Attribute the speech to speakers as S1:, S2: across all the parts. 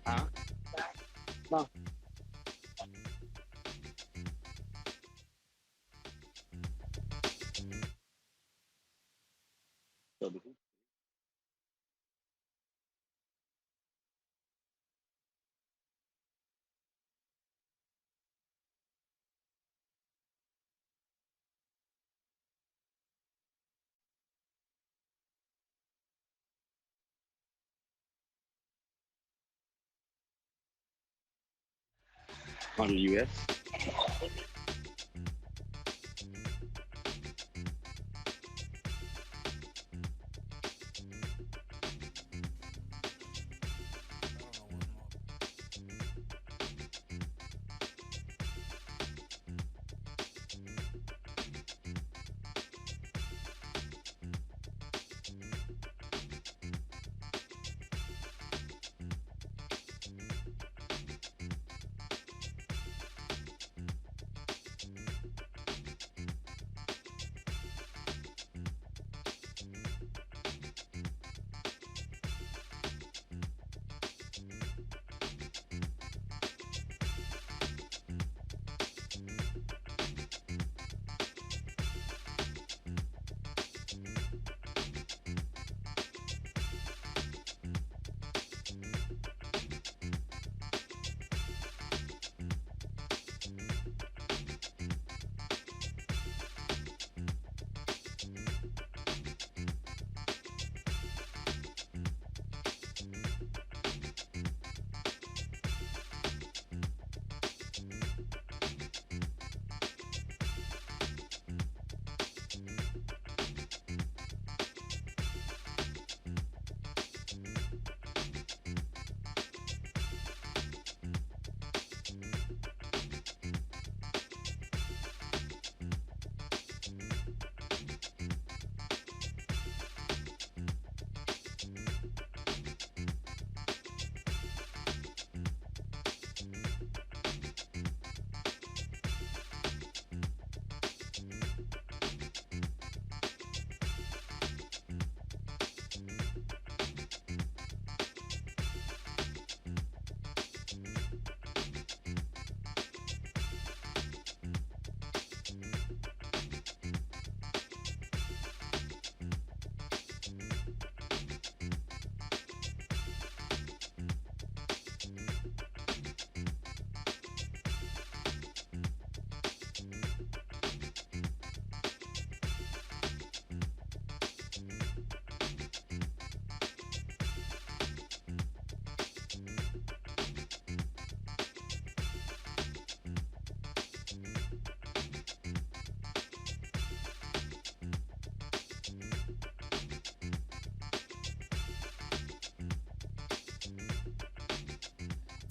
S1: Huh? No. On the US.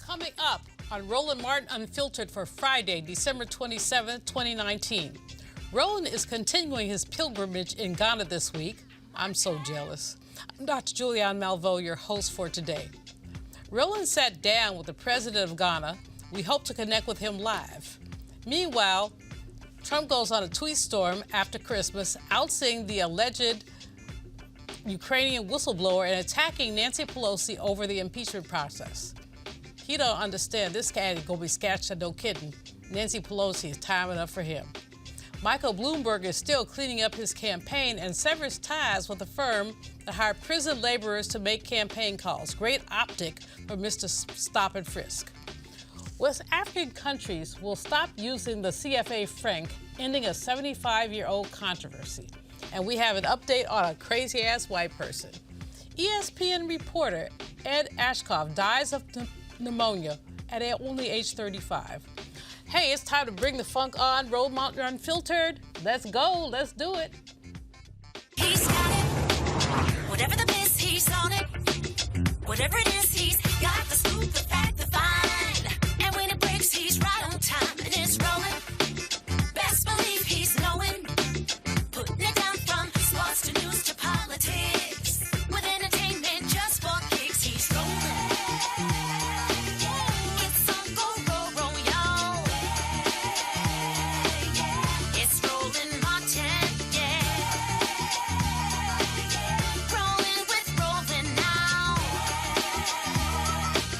S2: Coming up on Roland Martin Unfiltered for Friday, December 27, 2019. Roland is continuing his pilgrimage in Ghana this week. I'm so jealous. I'm Dr. Julianne Malveaux, your host for today. Roland sat down with the president of Ghana. We hope to connect with him live. Meanwhile, Trump goes on a tweet storm after Christmas, ousting the alleged Ukrainian whistleblower and attacking Nancy Pelosi over the impeachment process. He don't understand this cat ain't gonna be scratched and no kidding. Nancy Pelosi is time enough for him. Michael Bloomberg is still cleaning up his campaign and severs ties with a firm that hired prison laborers to make campaign calls. Great optic for Mr. Stop and Frisk. West African countries will stop using the CFA franc, ending a 75-year-old controversy. And we have an update on a crazy-ass white person. ESPN reporter Ed Ashkoff dies of pneumonia at only age 35. Hey, it's time to bring the funk on. Roland Martin Unfiltered. Let's go. Let's do it.
S3: He's got it. Whatever the miss, he's on it. Whatever it is, he's got the scoop, the fact, the find. And when it breaks, he's right on time. And it's rolling. Best believe he's knowing. Putting it down from sports to news to politics. With entertainment just for kicks, he's rolling. It's on go, y'all. It's Roland Martin, yeah. Rolling with Roland now.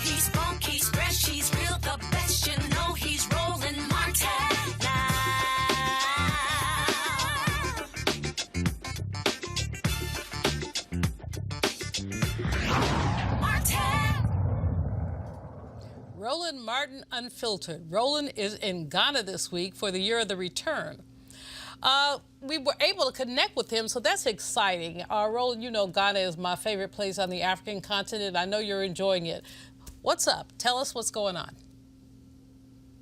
S3: He's bumping.
S2: Martin Unfiltered. Roland is in Ghana this week for the year of the return. We were able to connect with him, so that's exciting. Roland, you know Ghana is my favorite place on the African continent. I know you're enjoying it. What's up? Tell us what's going on.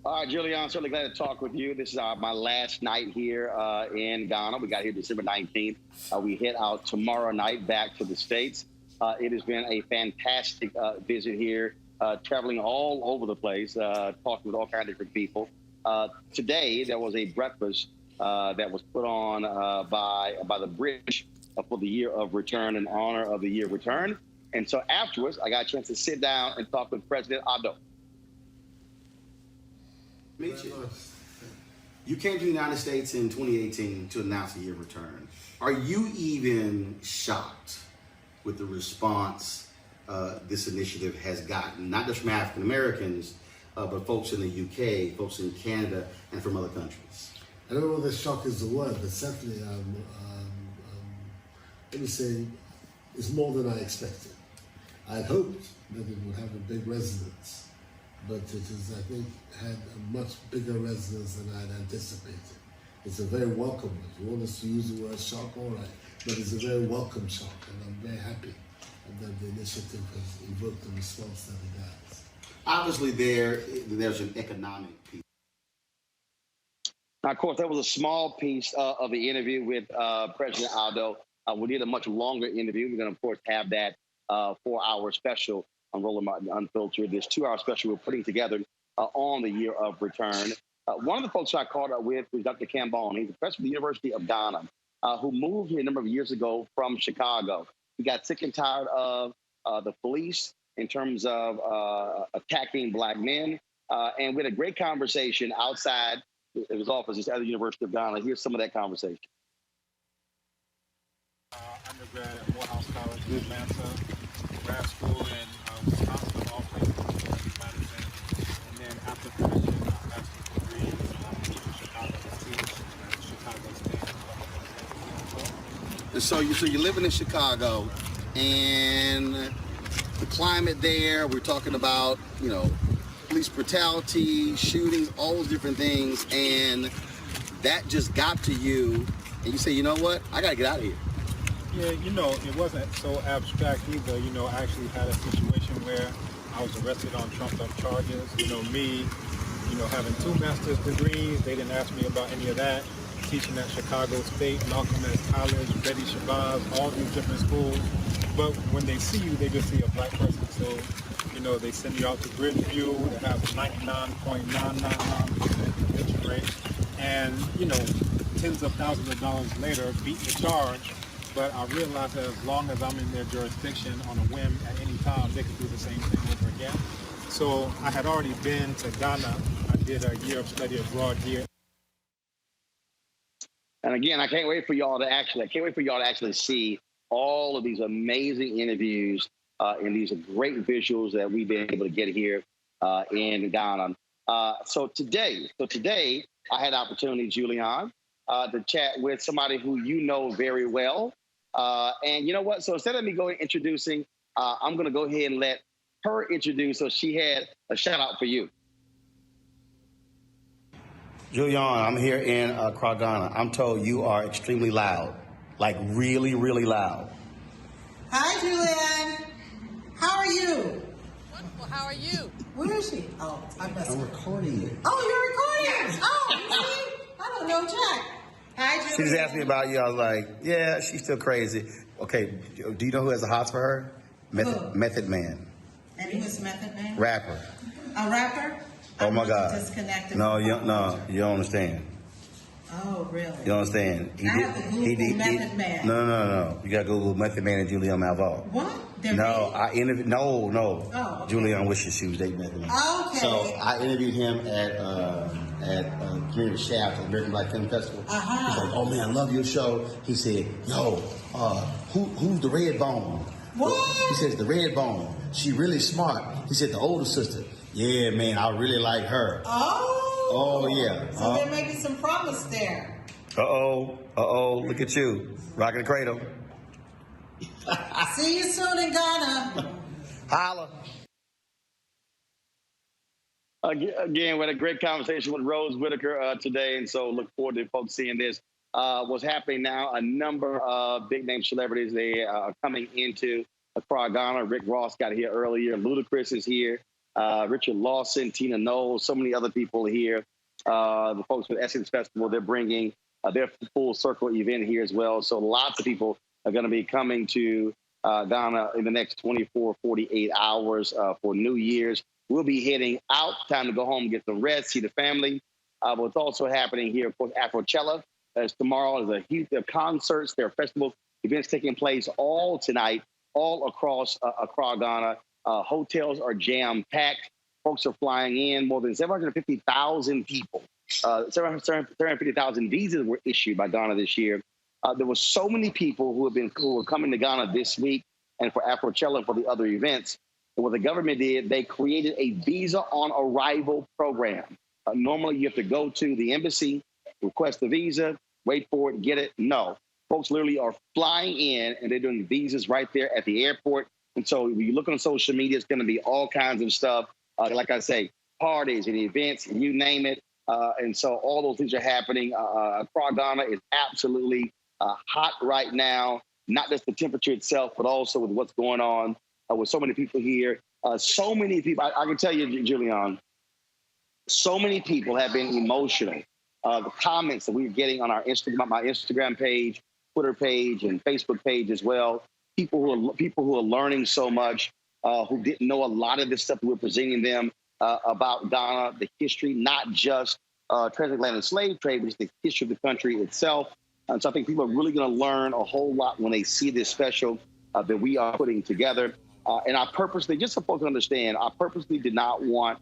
S1: All right, Julian, I'm certainly glad to talk with you. This is my last night here in Ghana. We got here December 19th. We head out tomorrow night back to the States. It has been a fantastic visit here, traveling all over the place, talking with all kinds of different people. Today, there was a breakfast that was put on by the British for the year of return in honor of the year of return. And so afterwards, I got a chance to sit down and talk with President Addo.
S4: Meet you. You came to the United States in 2018 to announce a year of return. Are you even shocked with the response this initiative has gotten, not just from African Americans, but folks in the UK, folks in Canada, and from other countries?
S5: I don't know whether shock is the word, but certainly, let me say, it's more than I expected. I hoped that it would have a big resonance, but it has, I think, had a much bigger resonance than I'd anticipated. It's a very welcome one. If you want us to use the word shock, all right, but it's a very welcome shock, and I'm very happy that the initiative has evoked the response that it has.
S4: Obviously, there's an economic piece.
S1: Now, of course, that was a small piece of the interview with President Addo. We did a much longer interview. We're going to, of course, have that 4-hour special on Roland Martin Unfiltered. This 2-hour special we're putting together on the year of return. One of the folks I caught up with was Dr. Cambone. He's the president of the University of Ghana, who moved here a number of years ago from Chicago. He got sick and tired of the police in terms of attacking Black men. And we had a great conversation outside his office at the University of Ghana. Here's some of that conversation.
S6: Undergrad at Morehouse College in Atlanta, grad school in Wisconsin, also in Madison, and then after finishing my master's degree, I moved to Chicago to teach at Chicago State.
S4: And so you're living in Chicago, and the climate there, we're talking about, police brutality, shootings, all those different things, and that just got to you, and you say, you know what, I got to get out of here.
S6: Yeah, it wasn't so abstract either. I actually had a situation where I was arrested on trumped-up charges. Me, having 2 master's degrees, they didn't ask me about any of that. Teaching at Chicago State, Malcolm X College, Betty Shabazz, all these different schools. But when they see you, they just see a Black person. So, they send you out to Bridgeview, they have a 99.999% conviction rate. And, tens of thousands of dollars later, beat the charge. But I realized that as long as I'm in their jurisdiction on a whim at any time, they can do the same thing over again. So I had already been to Ghana. I did a year of study abroad here.
S1: And again, I can't wait for y'all to actually see all of these amazing interviews and these great visuals that we've been able to get here in Ghana. So today, I had the opportunity, Julian, to chat with somebody who you know very well. And you know what? So instead of me going introducing, I'm going to go ahead and let her introduce. So she had a shout out for you.
S4: Julian, I'm here in Accra, Ghana. I'm told you are extremely loud, like really, really loud.
S7: Hi, Julianne. How are you?
S2: Wonderful. How are you?
S7: Where is she? Oh, I'm
S4: recording it.
S7: Oh, you're recording. Oh, see? I don't know Jack. Hi, Julianne.
S4: She just asked me about you. I was like, yeah, she's still crazy. Okay, do you know who has the hots for her? Method Man.
S7: And who's Method Man?
S4: Rapper.
S7: A rapper?
S4: Oh my God.
S7: Disconnected.
S4: No, you don't understand.
S7: Oh, really?
S4: You don't understand.
S7: I have to Google Method Man.
S4: No. You got to Google Method Man and Julian Malval.
S7: What?
S4: No, I interviewed. No.
S7: Oh, okay.
S4: Julian wishes she was dating Method Man.
S7: Okay.
S4: So I interviewed him at Community Shaft at American Black Film Festival.
S7: Uh-huh.
S4: He's like, "Oh man, I love your show." He said, "Yo, who's the red bone?"
S7: What?
S4: He says the red bone. She really smart. He said the older sister. Yeah, man, I really like her. Oh yeah.
S7: So there may be some promise there.
S4: Uh-oh, look at you. Rocking the cradle.
S7: See you soon in Ghana.
S4: Holla.
S1: Again, we had a great conversation with Rose Whitaker today, and so look forward to folks seeing this. What's happening now, a number of big-name celebrities, they are coming into Accra, Ghana. Rick Ross got here earlier. Ludacris is here. Richard Lawson, Tina Knowles, so many other people here. The folks with Essence Festival, they're bringing their full circle event here as well. So lots of people are going to be coming to Ghana in the next 24, 48 hours for New Year's. We'll be heading out. Time to go home, get some rest, see the family. What's also happening here, of course, Afrochella. As tomorrow is a huge concerts, there are festival events taking place all tonight, all across Accra, Ghana. Hotels are jam-packed. Folks are flying in. More than 750,000 people. 750,000 visas were issued by Ghana this year. There were so many people who were coming to Ghana this week and for Afrochella and for the other events. And what the government did, they created a visa on arrival program. Normally, you have to go to the embassy, request a visa, wait for it, get it. No, folks literally are flying in and they're doing visas right there at the airport. And so when you look on social media, it's going to be all kinds of stuff. Like I say, parties and events, and you name it. And so all those things are happening. Accra, Ghana is absolutely hot right now, not just the temperature itself, but also with what's going on with so many people here. So many people, I can tell you, Julian, so many people have been emotional. The comments that we're getting on our Instagram, my Instagram page, Twitter page, and Facebook page as well. People who are learning so much, who didn't know a lot of this stuff that we're presenting them about Ghana, the history, not just transatlantic slave trade, but the history of the country itself. And so I think people are really going to learn a whole lot when they see this special that we are putting together. And I purposely, just so folks understand, I purposely did not want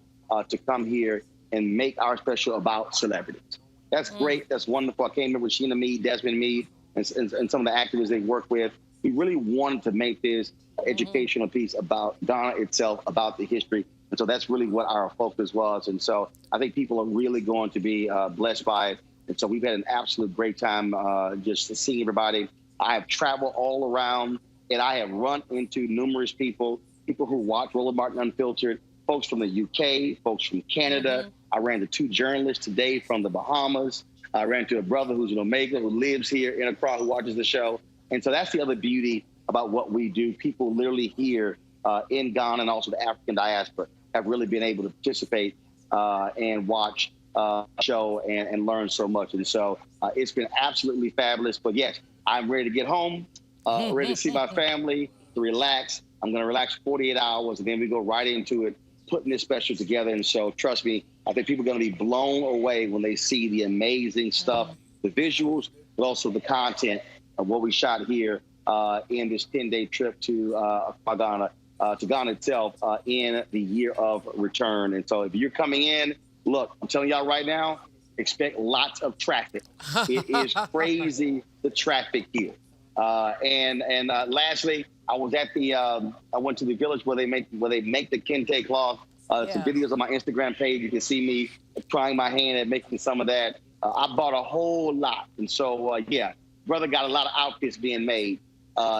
S1: to come here and make our special about celebrities. That's great. That's wonderful. I came here with Sheena Mead, Desmond Mead, and some of the activists they work with. We really wanted to make this educational piece about Ghana itself, about the history. And so that's really what our focus was. And so I think people are really going to be blessed by it. And so we've had an absolute great time just seeing everybody. I have traveled all around, and I have run into numerous people who watch Roland Martin Unfiltered, folks from the UK, folks from Canada. I ran into 2 journalists today from the Bahamas. I ran into a brother who's in Omega who lives here in Accra who watches the show. And so that's the other beauty about what we do. People literally here in Ghana and also the African diaspora have really been able to participate and watch the show and learn so much. And so it's been absolutely fabulous. But yes, I'm ready to get home, ready to see my family, to relax. I'm going to relax 48 hours, and then we go right into it, putting this special together. And so trust me, I think people are going to be blown away when they see the amazing stuff, the visuals, but also the content of what we shot here in this 10-day trip to Ghana itself in the year of return. And so if you're coming in, look, I'm telling y'all right now, expect lots of traffic. It is crazy, the traffic here. And lastly, I was at I went to the village where they make the kente cloth. Some videos on my Instagram page. You can see me trying my hand at making some of that. I bought a whole lot. And so, brother got a lot of outfits being made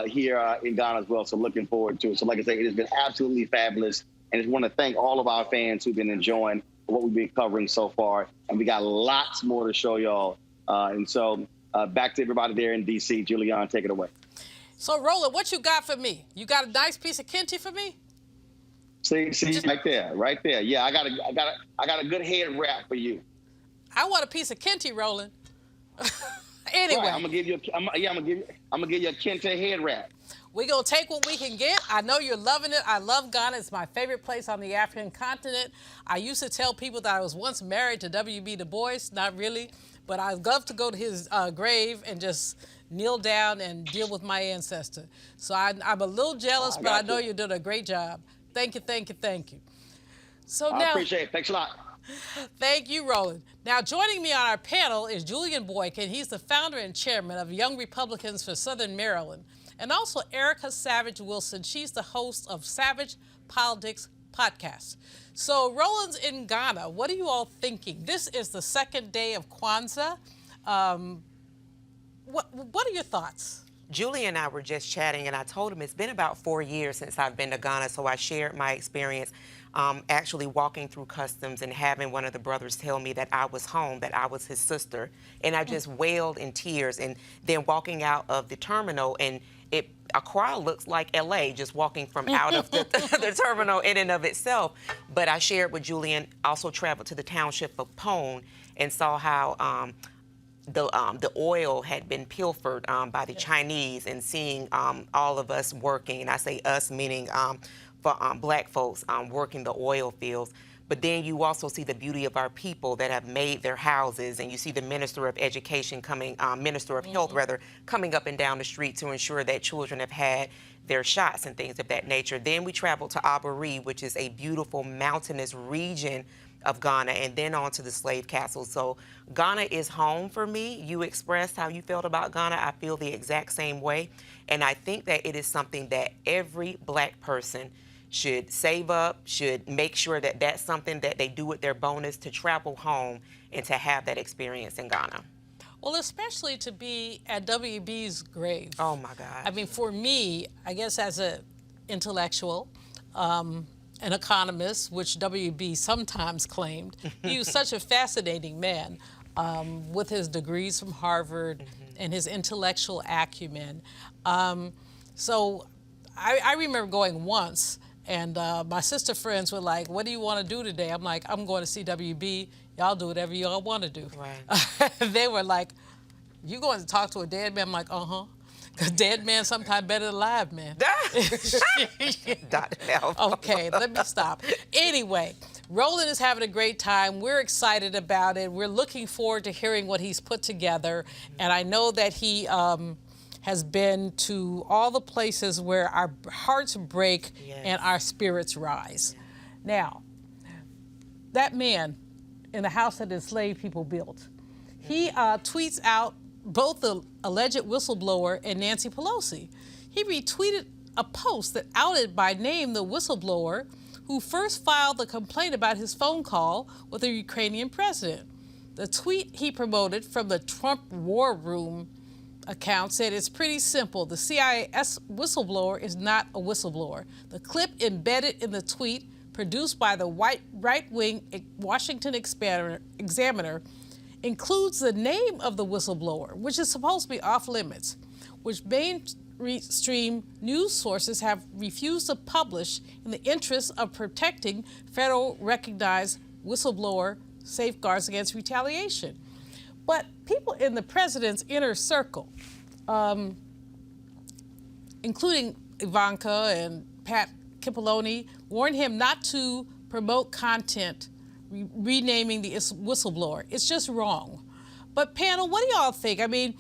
S1: here in Ghana as well. So looking forward to it. So like I say, it has been absolutely fabulous. And I just want to thank all of our fans who've been enjoying what we've been covering so far. And we got lots more to show y'all. And so back to everybody there in D.C. Julian, take it away.
S2: So, Roland, what you got for me? You got a nice piece of kente for me?
S1: See, right there. Yeah, I got a good head wrap for you.
S2: I want a piece of kente, Roland. Anyway,
S1: right, I'm gonna give you a kente head wrap.
S2: We're gonna take what we can get. I know you're loving it. I love Ghana. It's my favorite place on the African continent. I used to tell people that I was once married to W.B. Du Bois. Not really, but I'd love to go to his grave and just kneel down and deal with my ancestor. So I'm a little jealous, but I know you're doing a great job. Thank you. So
S1: I
S2: now,
S1: appreciate it. Thanks a lot.
S2: Thank you, Roland. Now, joining me on our panel is Julian Boykin. He's the founder and chairman of Young Republicans for Southern Maryland. And also Erica Savage Wilson. She's the host of Savage Politics Podcast. So Roland's in Ghana. What are you all thinking? This is the second day of Kwanzaa. What are your thoughts?
S8: Julie and I were just chatting, and I told him it's been about 4 years since I've been to Ghana, so I shared my experience actually walking through customs and having one of the brothers tell me that I was home, that I was his sister, and I just wailed in tears. And then walking out of the terminal, and Accra looks like LA, just walking from out of the terminal in and of itself. But I shared with Julian, also traveled to the township of Pone and saw how the oil had been pilfered by the Chinese, and seeing all of us working, and I say us meaning for black folks working the oil fields. But then you also see the beauty of our people that have made their houses, and you see the Minister of Education coming, Minister of Health rather, coming up and down the street to ensure that children have had their shots and things of that nature. Then we traveled to Aburi, which is a beautiful mountainous region of Ghana, and then on to the slave castle. So Ghana is home for me. You expressed how you felt about Ghana. I feel the exact same way. And I think that it is something that every black person should save up, should make sure that that's something that they do with their bonus to travel home and to have that experience in Ghana.
S2: Well, especially to be at WB's grave.
S8: Oh, my God.
S2: I mean, for me, I guess as an intellectual, an economist, which WB sometimes claimed, he was such a fascinating man with his degrees from Harvard and his intellectual acumen. So I remember going once, and my sister friends were like, what do you want to do today? I'm like, I'm going to see WB. Y'all do whatever y'all want to do.
S8: Right.
S2: They were like, you going to talk to a dead man? I'm like, uh-huh. Because dead man sometimes better than alive man.
S8: Dr. Mel.
S2: Okay, let me stop. Anyway, Roland is having a great time. We're excited about it. We're looking forward to hearing what he's put together. And I know that he has been to all the places where our hearts break and our spirits rise. Now, that man in the house that enslaved people built, he tweets out both the alleged whistleblower and Nancy Pelosi. He retweeted a post that outed by name the whistleblower who first filed the complaint about his phone call with the Ukrainian president. The tweet he promoted from the Trump War Room account said it's pretty simple. The CIA whistleblower is not a whistleblower. The clip embedded in the tweet, produced by the right-wing Washington Examiner, includes the name of the whistleblower, which is supposed to be off limits, which mainstream news sources have refused to publish in the interest of protecting federal recognized whistleblower safeguards against retaliation. But people in the president's inner circle, including Ivanka and Pat Cipollone, warned him not to promote content renaming the whistleblower. It's just wrong. But panel, what do y'all think? I mean,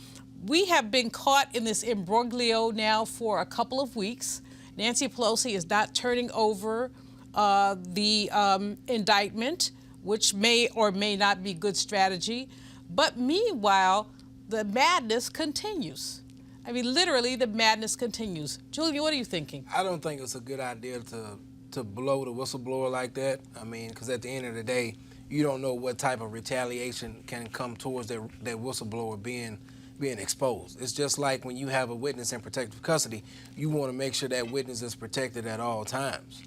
S2: we have been caught in this imbroglio now for a couple of weeks. Nancy Pelosi is not turning over the indictment, which may or may not be good strategy. But meanwhile, the madness continues. I mean, literally, the madness continues. Julia, what are you thinking?
S9: I don't think it's a good idea to blow the whistleblower like that. I mean, because at the end of the day, you don't know what type of retaliation can come towards that whistleblower being exposed. It's just like when you have a witness in protective custody, you want to make sure that witness is protected at all times.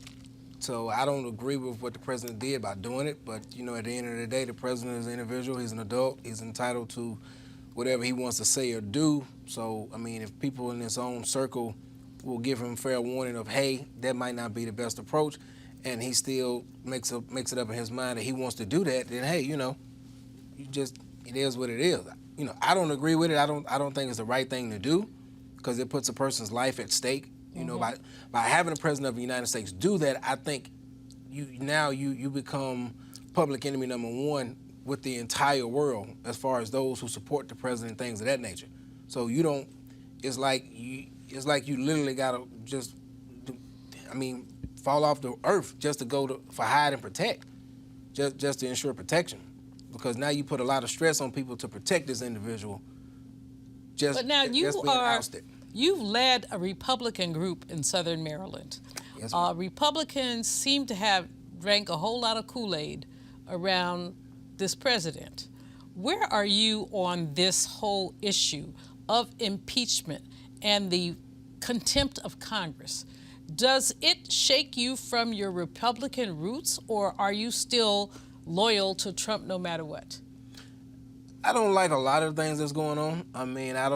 S9: So I don't agree with what the president did by doing it, but you know, at the end of the day, the president is an individual, he's an adult, he's entitled to whatever he wants to say or do. So, I mean, if people in his own circle will give him fair warning of, hey, that might not be the best approach, and he still makes it up in his mind that he wants to do that, then hey, you know, it is what it is. You know, I don't agree with it. I don't think it's the right thing to do, because it puts a person's life at stake. You know, by having the president of the United States do that, I think you become public enemy number one with the entire world as far as those who support the president and things of that nature. So you don't. It's like you literally gotta fall off the earth just to go for hide and protect, just to ensure protection, because now you put a lot of stress on people to protect this individual.
S2: But now you've led a Republican group in Southern Maryland.
S9: Yes,
S2: Republicans seem to have drank a whole lot of Kool-Aid around this president. Where are you on this whole issue of impeachment and the contempt of Congress. Does it shake you from your Republican roots, or are you still loyal to Trump no matter what?
S9: I don't like a lot of things that's going on. I mean, I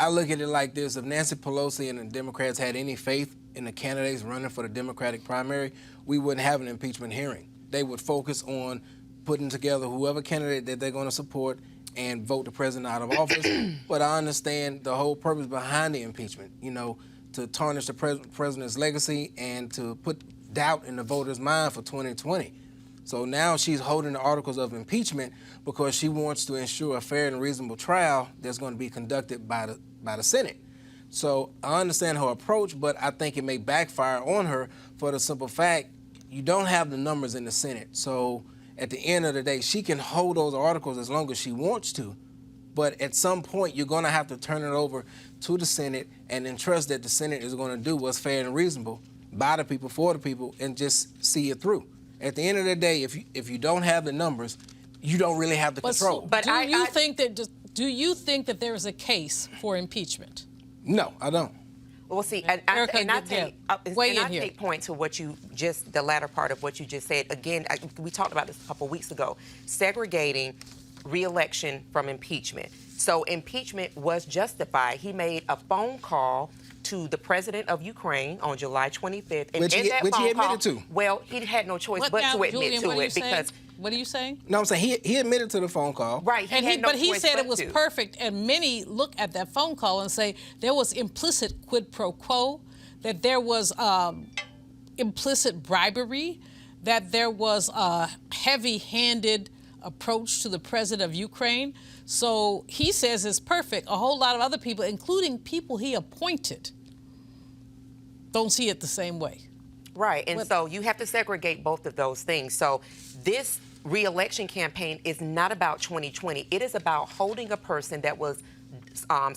S9: look at it like this. If Nancy Pelosi and the Democrats had any faith in the candidates running for the Democratic primary, we wouldn't have an impeachment hearing. They would focus on putting together whoever candidate that they're going to support and vote the president out of office. But I understand the whole purpose behind the impeachment, to tarnish the president's legacy and to put doubt in the voters' mind for 2020. So now she's holding the articles of impeachment because she wants to ensure a fair and reasonable trial that's going to be conducted by the Senate. So I understand her approach, but I think it may backfire on her for the simple fact you don't have the numbers in the Senate. So at the end of the day, she can hold those articles as long as she wants to, but at some point you're going to have to turn it over to the Senate and then trust that the Senate is going to do what's fair and reasonable by the people, for the people, and just see it through. At the end of the day, if you don't have the numbers, you don't really have the control.
S2: But do you think that there is a case for impeachment?
S9: No, I don't.
S8: Well, see,
S2: Erica,
S8: and I take point to what the latter part of what you just said. Again, we talked about this a couple weeks ago, segregating re-election from impeachment. So impeachment was justified. He made a phone call to the president of Ukraine on July 25th. And
S9: which he admitted to.
S8: Well, he had no choice but to admit to it because...
S2: What are you saying?
S9: No, I'm saying he admitted to the phone call.
S8: Right.
S2: But he said it was perfect, and many look at that phone call and say there was implicit quid pro quo, that there was implicit bribery, that there was a heavy-handed approach to the president of Ukraine. So he says it's perfect. A whole lot of other people, including people he appointed, don't see it the same way.
S8: Right, and so you have to segregate both of those things. So this re-election campaign is not about 2020. It is about holding a person that was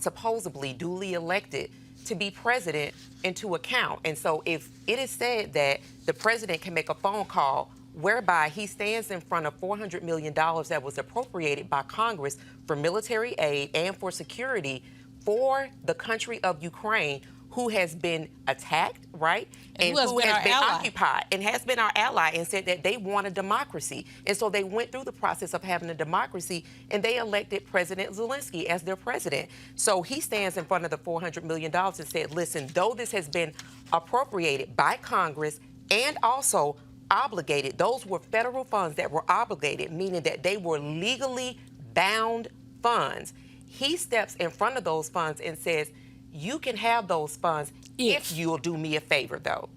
S8: supposedly duly elected to be president into account. And so if it is said that the president can make a phone call whereby he stands in front of $400 million that was appropriated by Congress for military aid and for security for the country of Ukraine, who has been attacked, right? And who has been occupied and has been our ally, and said that they want a democracy. And so they went through the process of having a democracy, and they elected President Zelensky as their president. So he stands in front of the $400 million and said, listen, though this has been appropriated by Congress and also obligated, those were federal funds that were obligated, meaning that they were legally bound funds. He steps in front of those funds and says, you can have those funds if you'll do me a favor, though.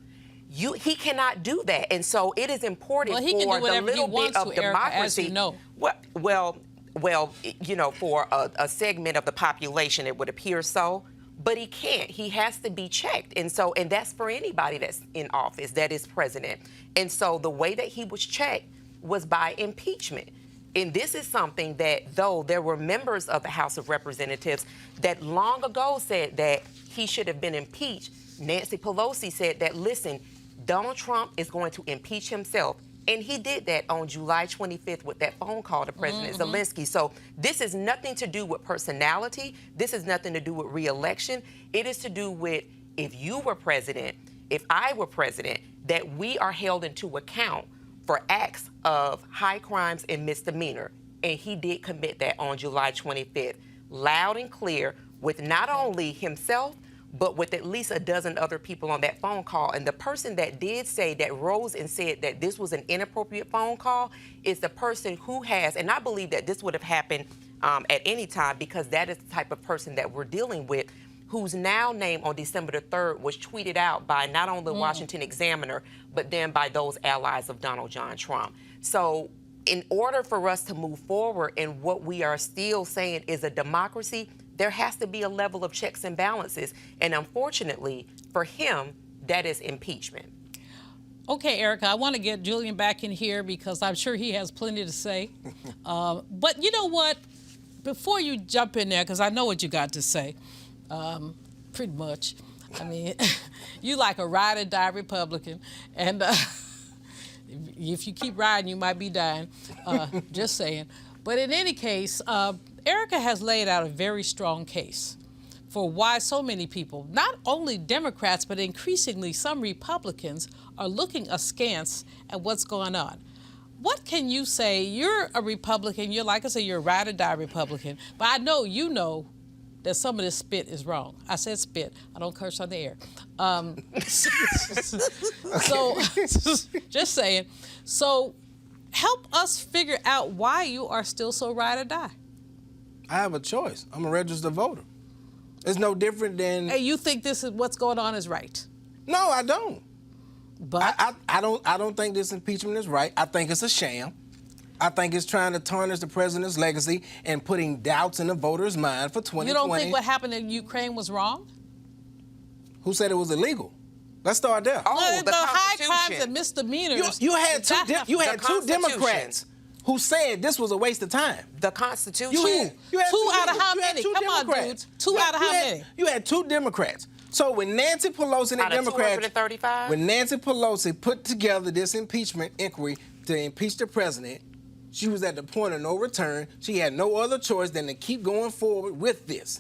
S8: He cannot do that. And so it is important for the little bit of democracy. Well, for a segment of the population, it would appear so. But he can't. He has to be checked. And that's for anybody that's in office, that is president. And so the way that he was checked was by impeachment. And this is something that, though there were members of the House of Representatives that long ago said that he should have been impeached, Nancy Pelosi said that, listen, Donald Trump is going to impeach himself. And he did that on July 25th with that phone call to President Zelensky. So this is nothing to do with personality. This is nothing to do with re-election. It is to do with, if you were president, if I were president, that we are held into account for acts of high crimes and misdemeanor. And he did commit that on July 25th, loud and clear, with not only himself, but with at least a dozen other people on that phone call. And the person that did say, that rose and said that this was an inappropriate phone call, is the person who has, and I believe that this would have happened at any time, because that is the type of person that we're dealing with, whose now name on December the 3rd was tweeted out by not only the Washington Examiner, but then by those allies of Donald John Trump. So in order for us to move forward in what we are still saying is a democracy, there has to be a level of checks and balances. And unfortunately, for him, that is impeachment.
S2: Okay, Erica, I want to get Julian back in here because I'm sure he has plenty to say. But you know what? Before you jump in there, because I know what you got to say, pretty much. I mean, you like a ride or die Republican, and if you keep riding, you might be dying. Just saying. But in any case, Erica has laid out a very strong case for why so many people, not only Democrats, but increasingly some Republicans, are looking askance at what's going on. What can you say? You're a Republican. You're, like I say, you're a ride or die Republican. But I know you know that some of this spit is wrong. I said spit. I don't curse on the air. So, just saying. So, help us figure out why you are still so ride or die.
S9: I have a choice. I'm a registered voter. It's no different than.
S2: Hey, you think this is what's going on is right?
S9: No, I don't.
S2: But
S9: I don't think this impeachment is right. I think it's a sham. I think it's trying to tarnish the president's legacy and putting doubts in the voters' mind for 2020.
S2: You don't think what happened in Ukraine was wrong?
S9: Who said it was illegal? Let's start there.
S8: Oh,
S2: the high crimes and misdemeanors.
S9: You had two Democrats who said this was a waste of time.
S8: The Constitution.
S9: You had
S2: two out of how
S9: you had
S2: many?
S9: two
S2: Come on,
S9: Democrats.
S2: dudes. Two out of how many?
S9: You had two Democrats. So when Nancy Pelosi and the
S8: Out of
S9: Democrats,
S8: 235?
S9: when Nancy Pelosi put together this impeachment inquiry to impeach the president, she was at the point of no return. She had no other choice than to keep going forward with this.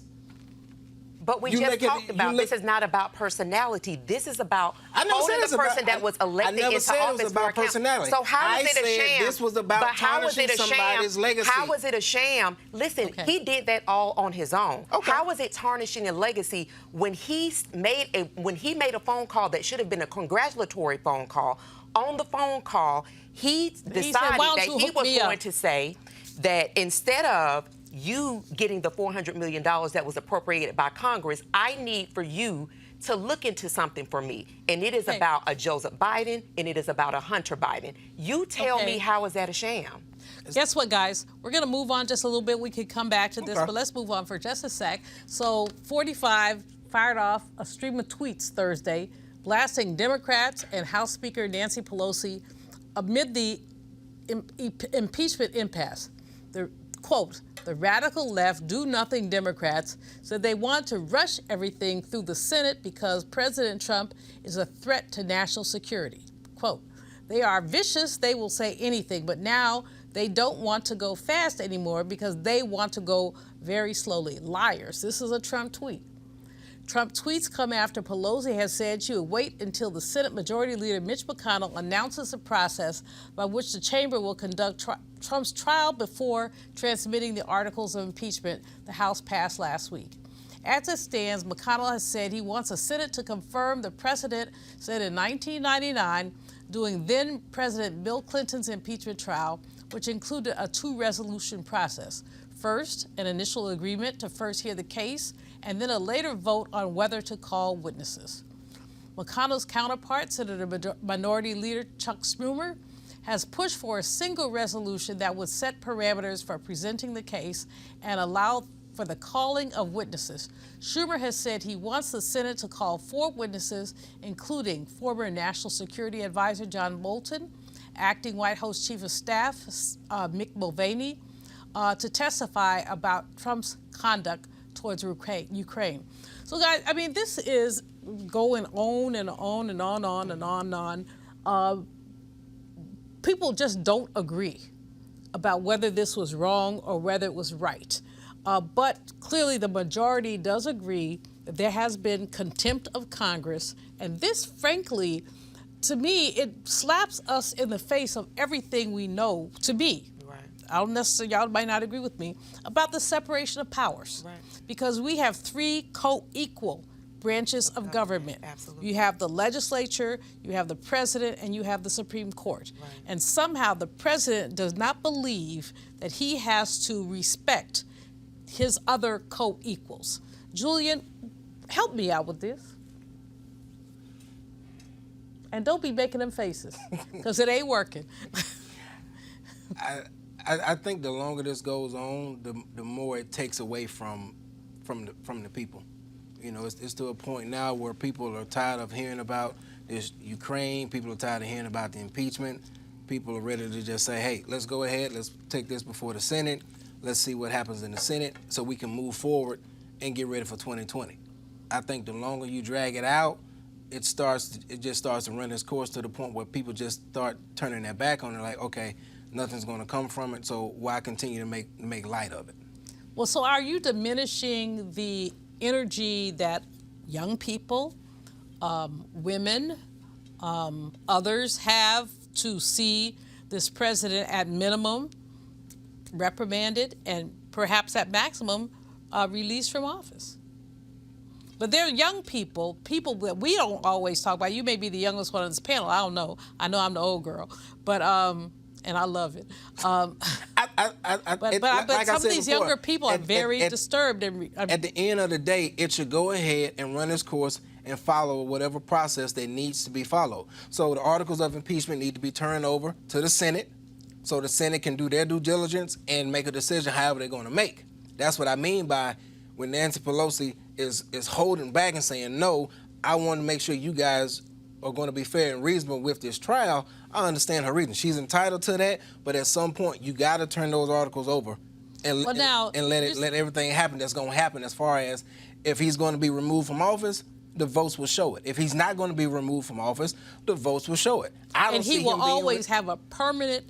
S8: But we just talked about this is not about personality. This is about holding the person that was elected into office. I never said it was about personality. So how is it a sham?
S9: This was about tarnishing somebody's legacy.
S8: How was it a sham? Listen, he did that all on his own. How was it tarnishing a legacy when he made a phone call that should have been a congratulatory phone call? On the phone call, he decided that he was going to say that instead of you getting the $400 million that was appropriated by Congress, I need for you to look into something for me. And it is about a Joseph Biden, and it is about a Hunter Biden. You tell me, how is that a sham?
S2: Guess what, guys? We're going to move on just a little bit. We could come back to this, but let's move on for just a sec. So 45 fired off a stream of tweets Thursday, blasting Democrats and House Speaker Nancy Pelosi amid the impeachment impasse. The quote, the radical left do-nothing Democrats said they want to rush everything through the Senate because President Trump is a threat to national security. Quote, they are vicious, they will say anything, but now they don't want to go fast anymore because they want to go very slowly. Liars. This is a Trump tweet. Trump tweets come after Pelosi has said she would wait until the Senate Majority Leader Mitch McConnell announces a process by which the chamber will conduct Trump's trial before transmitting the articles of impeachment the House passed last week. As it stands, McConnell has said he wants the Senate to confirm the precedent set in 1999 during then-President Bill Clinton's impeachment trial, which included a two-resolution process. First, an initial agreement to first hear the case, and then a later vote on whether to call witnesses. McConnell's counterpart, Senator Minority Leader Chuck Schumer, has pushed for a single resolution that would set parameters for presenting the case and allow for the calling of witnesses. Schumer has said he wants the Senate to call 4 witnesses, including former National Security Advisor John Bolton, acting White House Chief of Staff Mick Mulvaney, to testify about Trump's conduct towards Ukraine. So, guys, I mean, this is going on and on and on and on. People just don't agree about whether this was wrong or whether it was right. But clearly the majority does agree that there has been contempt of Congress. And this, frankly, to me, it slaps us in the face of everything we know to be. I don't necessarily, y'all might not agree with me, about the separation of powers. Right. Because we have 3 co-equal branches of government. Absolutely. You have the legislature, you have the president, and you have the Supreme Court. Right. And somehow the president does not believe that he has to respect his other co-equals. Julian, help me out with this. And don't be making them faces, because it ain't working.
S9: I think the longer this goes on, the more it takes away from the people. You know, it's to a point now where people are tired of hearing about this Ukraine. People are tired of hearing about the impeachment. People are ready to just say, hey, let's go ahead. Let's take this before the Senate. Let's see what happens in the Senate so we can move forward and get ready for 2020. I think the longer you drag it out, it just starts to run its course to the point where people just start turning their back on it, like, okay, nothing's going to come from it, so why continue to make light of it?
S2: Well, so are you diminishing the energy that young people, women, others have to see this president at minimum reprimanded and perhaps at maximum released from office. But they're young people that we don't always talk about. You may be the youngest one on this panel. I don't know. I know I'm the old girl, but and I love it. But some of these younger people are very disturbed.
S9: At the end of the day, it should go ahead and run its course and follow whatever process that needs to be followed. So the articles of impeachment need to be turned over to the Senate, so the Senate can do their due diligence and make a decision however they're going to make. That's what I mean by when Nancy Pelosi is holding back and saying, no, I want to make sure you guys are going to be fair and reasonable with this trial. I understand her reason. She's entitled to that, but at some point you got to turn those articles over and let everything happen that's going to happen, as far as if he's going to be removed from office, the votes will show it. If he's not going to be removed from office, the votes will show it.
S2: And he will always have a permanent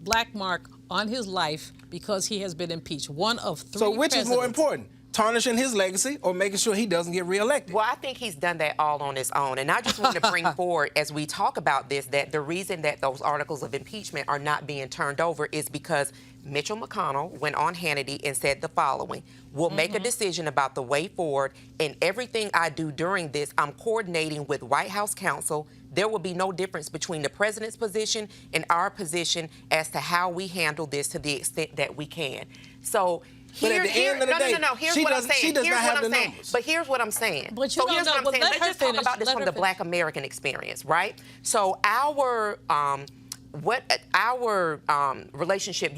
S2: black mark on his life because he has been impeached. One of 3
S9: So which
S2: presidents.
S9: is more important? Tarnishing his legacy or making sure he doesn't get reelected?
S8: Well, I think he's done that all on his own. And I just want to bring forward, as we talk about this, that the reason that those articles of impeachment are not being turned over is because Mitchell McConnell went on Hannity and said the following: we'll make a decision about the way forward, and everything I do during this, I'm coordinating with White House counsel. There will be no difference between the president's position and our position as to how we handle this to the extent that we can. So
S9: But at the end of the day,
S8: here's
S9: she
S8: what I'm
S9: does
S8: saying.
S9: not
S8: Here's
S9: have
S8: what
S9: the
S8: I'm saying.
S9: numbers.
S8: But here's what I'm saying.
S2: But you
S8: so
S2: don't
S8: here's
S2: know.
S8: what I'm
S2: But
S8: saying.
S2: let
S8: Let's
S2: her
S8: just talk
S2: finish.
S8: about this
S2: Let
S8: from
S2: her
S8: the
S2: finish.
S8: Black American experience, right? So our relationship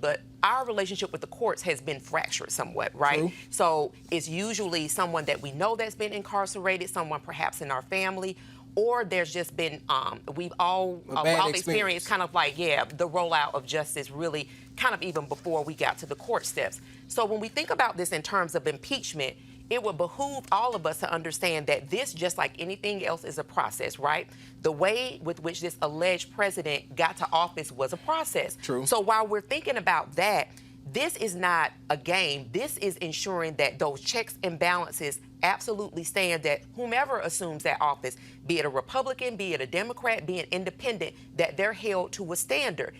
S8: but our relationship with the courts has been fractured somewhat, right?
S9: True.
S8: So it's usually someone that we know that's been incarcerated, someone perhaps in our family, or there's just been, we've all experienced kind of like, the rollout of justice really kind of even before we got to the court steps. So when we think about this in terms of impeachment, it would behoove all of us to understand that this, just like anything else, is a process, right? The way with which this alleged president got to office was a process.
S9: True.
S8: So while we're thinking about that, this is not a game. This is ensuring that those checks and balances absolutely stand, that whomever assumes that office, be it a Republican, be it a Democrat, be it independent, that they're held to a standard.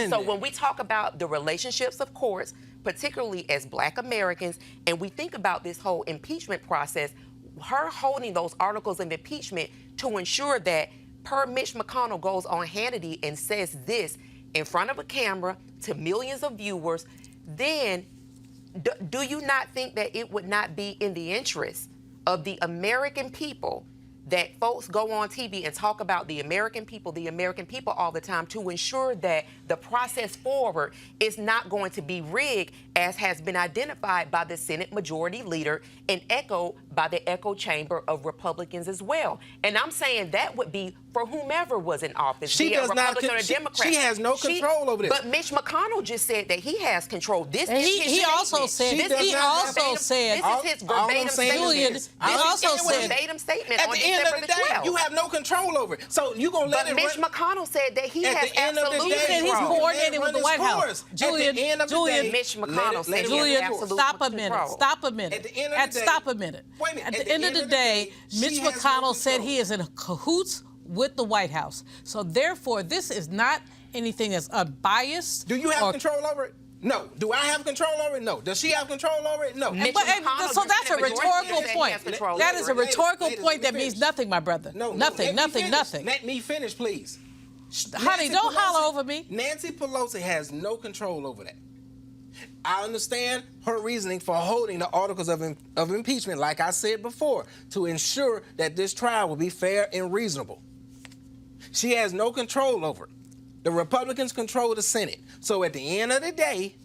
S8: So when we talk about the relationships of courts, particularly as Black Americans, and we think about this whole impeachment process, her holding those articles of impeachment to ensure that per Mitch McConnell goes on Hannity and says this in front of a camera to millions of viewers, then do you not think that it would not be in the interest of the American people that folks go on TV and talk about the American people all the time, to ensure that the process forward is not going to be rigged, as has been identified by the Senate Majority Leader and echoed by the echo chamber of Republicans as well? And I'm saying that would be for whomever was in office,
S9: She
S8: be it
S9: does
S8: Republican
S9: not.
S8: or Democrat.
S9: She has no control over this.
S8: But Mitch McConnell just said that he has control. This
S2: And
S8: is
S2: he
S8: his
S2: also
S8: statement.
S2: said-
S8: This
S2: he
S8: is
S2: also
S8: verbatim-
S2: said-
S8: This is his
S9: all I'm
S8: verbatim
S9: saying
S8: statement.
S2: Julian,
S8: This
S2: he
S8: is
S2: also
S8: his
S2: said-
S8: verbatim statement
S9: At
S8: on
S9: the end
S8: December
S9: of the
S8: the
S9: day,
S8: 12th.
S9: you have no control over it. So you're going to let
S8: But
S9: it
S8: Mitch
S9: run.
S8: McConnell said that he
S9: At
S8: has
S9: the end of the
S8: absolute
S9: day,
S2: He said he's
S8: control.
S2: coordinating with the White House. Julian,
S8: Mitch McConnell said he has absolute
S2: stop a
S8: control.
S2: minute. Stop a minute.
S9: At the end of the day-
S2: Stop a minute.
S9: Wait a minute.
S2: At the end of the day, Mitch
S9: she has no
S2: McConnell said
S9: control.
S2: he is in cahoots with the White House. So therefore, this is not anything that's unbiased.
S9: Do you have
S2: or-
S9: control over it? No. Do I have control over it? No. Does she have control over it? No.
S8: Mitch
S2: But,
S8: McConnell
S2: so
S8: just
S2: that's a
S8: said majority
S2: rhetorical
S8: said he
S2: point.
S8: has control
S2: That
S8: over
S2: is a
S8: it.
S2: rhetorical
S9: Ladies,
S2: point
S9: let
S2: that
S9: me
S2: means
S9: finish.
S2: nothing, my brother.
S9: No.
S2: Nothing,
S9: let me
S2: nothing,
S9: finish.
S2: nothing.
S9: Let me finish, please.
S2: Honey,
S9: Nancy
S2: don't holler
S9: Pelosi-
S2: over me.
S9: Nancy Pelosi has no control over that. I understand her reasoning for holding the articles of impeachment, like I said before, to ensure that this trial will be fair and reasonable. She has no control over it. The Republicans control the Senate. So at the end of the day,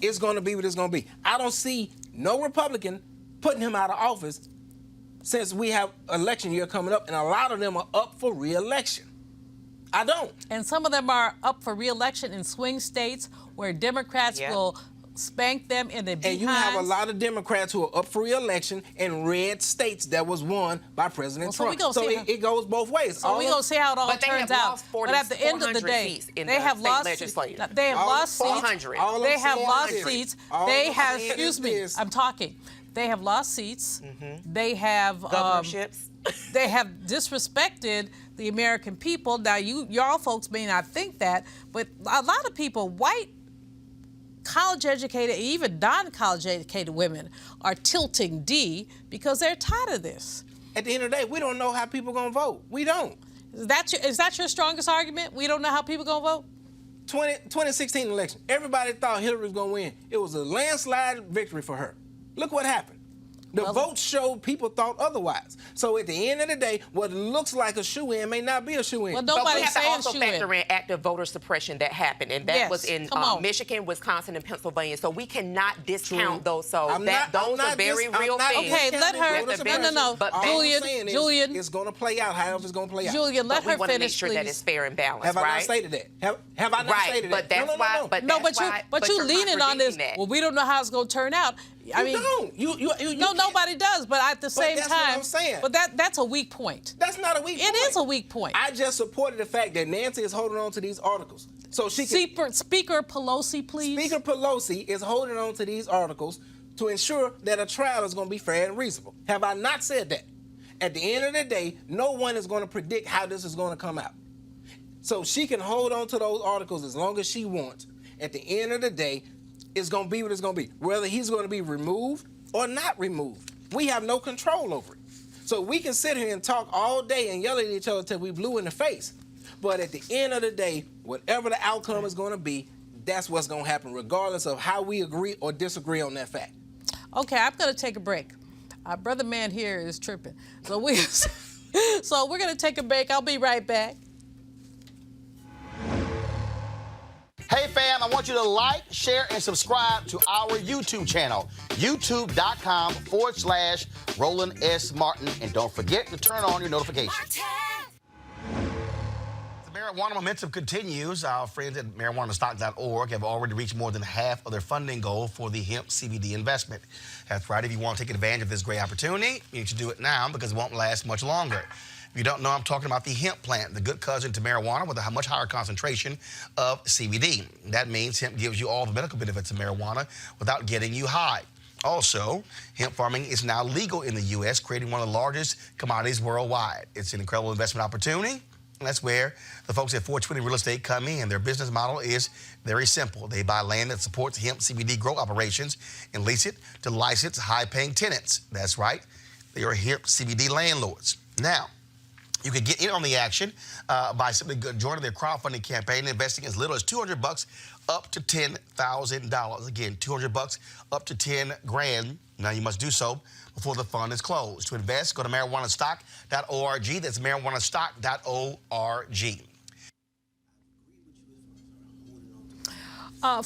S9: it's going to be what it's going to be. I don't see no Republican putting him out of office since we have election year coming up, and a lot of them are up for re-election. I don't.
S2: And some of them are up for re-election in swing states where Democrats will spank them in the behinds.
S9: And you have a lot of Democrats who are up for re-election in red states that was won by President Trump. So it goes both ways.
S2: So we're going to see how it all turns out. But at the end of the day, they have lost seats. They have lost seats. They have lost seats. They have, excuse me, I'm talking. They have lost seats. They have
S8: governorships.
S2: They have disrespected the American people. Now, y'all folks may not think that, but a lot of people, white, college-educated, even non-college-educated women are tilting D because they're tired of this.
S9: At the end of the day, we don't know how people are going to vote. We don't.
S2: Is that your strongest argument? We don't know how people are going to vote?
S9: 2016 election, everybody thought Hillary was going to win. It was a landslide victory for her. Look what happened. The votes showed people thought otherwise. So at the end of the day, what looks like a shoe-in may not be a shoe-in.
S2: Well, nobody's saying
S8: also factor in active voter suppression that happened, and that was in Michigan, Wisconsin, and Pennsylvania. So we cannot discount those. So those are very real things.
S2: Okay, let her. No.
S8: But
S2: Julian,
S9: it's going to play out however it's going to play out.
S2: Julian, let her finish,
S8: please. We want to make sure that it's fair and balanced,
S9: Have I not stated that? Have I not stated that?
S8: But that's why.
S2: But you leaning on this. Well, we don't know how it's going to turn out. I mean,
S9: no,
S2: nobody does. But at the same
S9: that's
S2: time,
S9: what I'm saying.
S2: But that's a weak point.
S9: That's not a weak point.
S2: It is a weak point.
S9: I just supported the fact that Nancy is holding on to these articles, so she can.
S2: Speaker Pelosi, please.
S9: Speaker Pelosi is holding on to these articles to ensure that a trial is going to be fair and reasonable. Have I not said that? At the end of the day, no one is going to predict how this is going to come out. So she can hold on to those articles as long as she wants. At the end of the day, it's going to be what it's going to be. Whether he's going to be removed or not removed, we have no control over it. So we can sit here and talk all day and yell at each other till we blue in the face. But at the end of the day, whatever the outcome is going to be, that's what's going to happen, regardless of how we agree or disagree on that fact.
S2: Okay, I'm going to take a break. Our brother man here is tripping. So we're going to take a break. I'll be right back.
S1: Hey fam, I want you to like, share, and subscribe to our YouTube channel, youtube.com/Roland S. Martin. And don't forget to turn on your notifications. The marijuana momentum continues. Our friends at marijuanastock.org have already reached more than half of their funding goal for the hemp CBD investment. That's right. If you want to take advantage of this great opportunity, you need to do it now because it won't last much longer. If you don't know, I'm talking about the hemp plant, the good cousin to marijuana with a much higher concentration of CBD. That means hemp gives you all the medical benefits of marijuana without getting you high. Also, hemp farming is now legal in the U.S., creating one of the largest commodities worldwide. It's an incredible investment opportunity, and that's where the folks at 420 Real Estate come in. Their business model is very simple. They buy land that supports hemp CBD grow operations and lease it to licensed, high-paying tenants. That's right. They are hemp CBD landlords. Now, you can get in on the action by simply joining their crowdfunding campaign, investing as little as $200 up to $10,000. Again, $200 up to $10,000. Now you must do so before the fund is closed. To invest, go to marijuanastock.org. That's marijuanastock.org.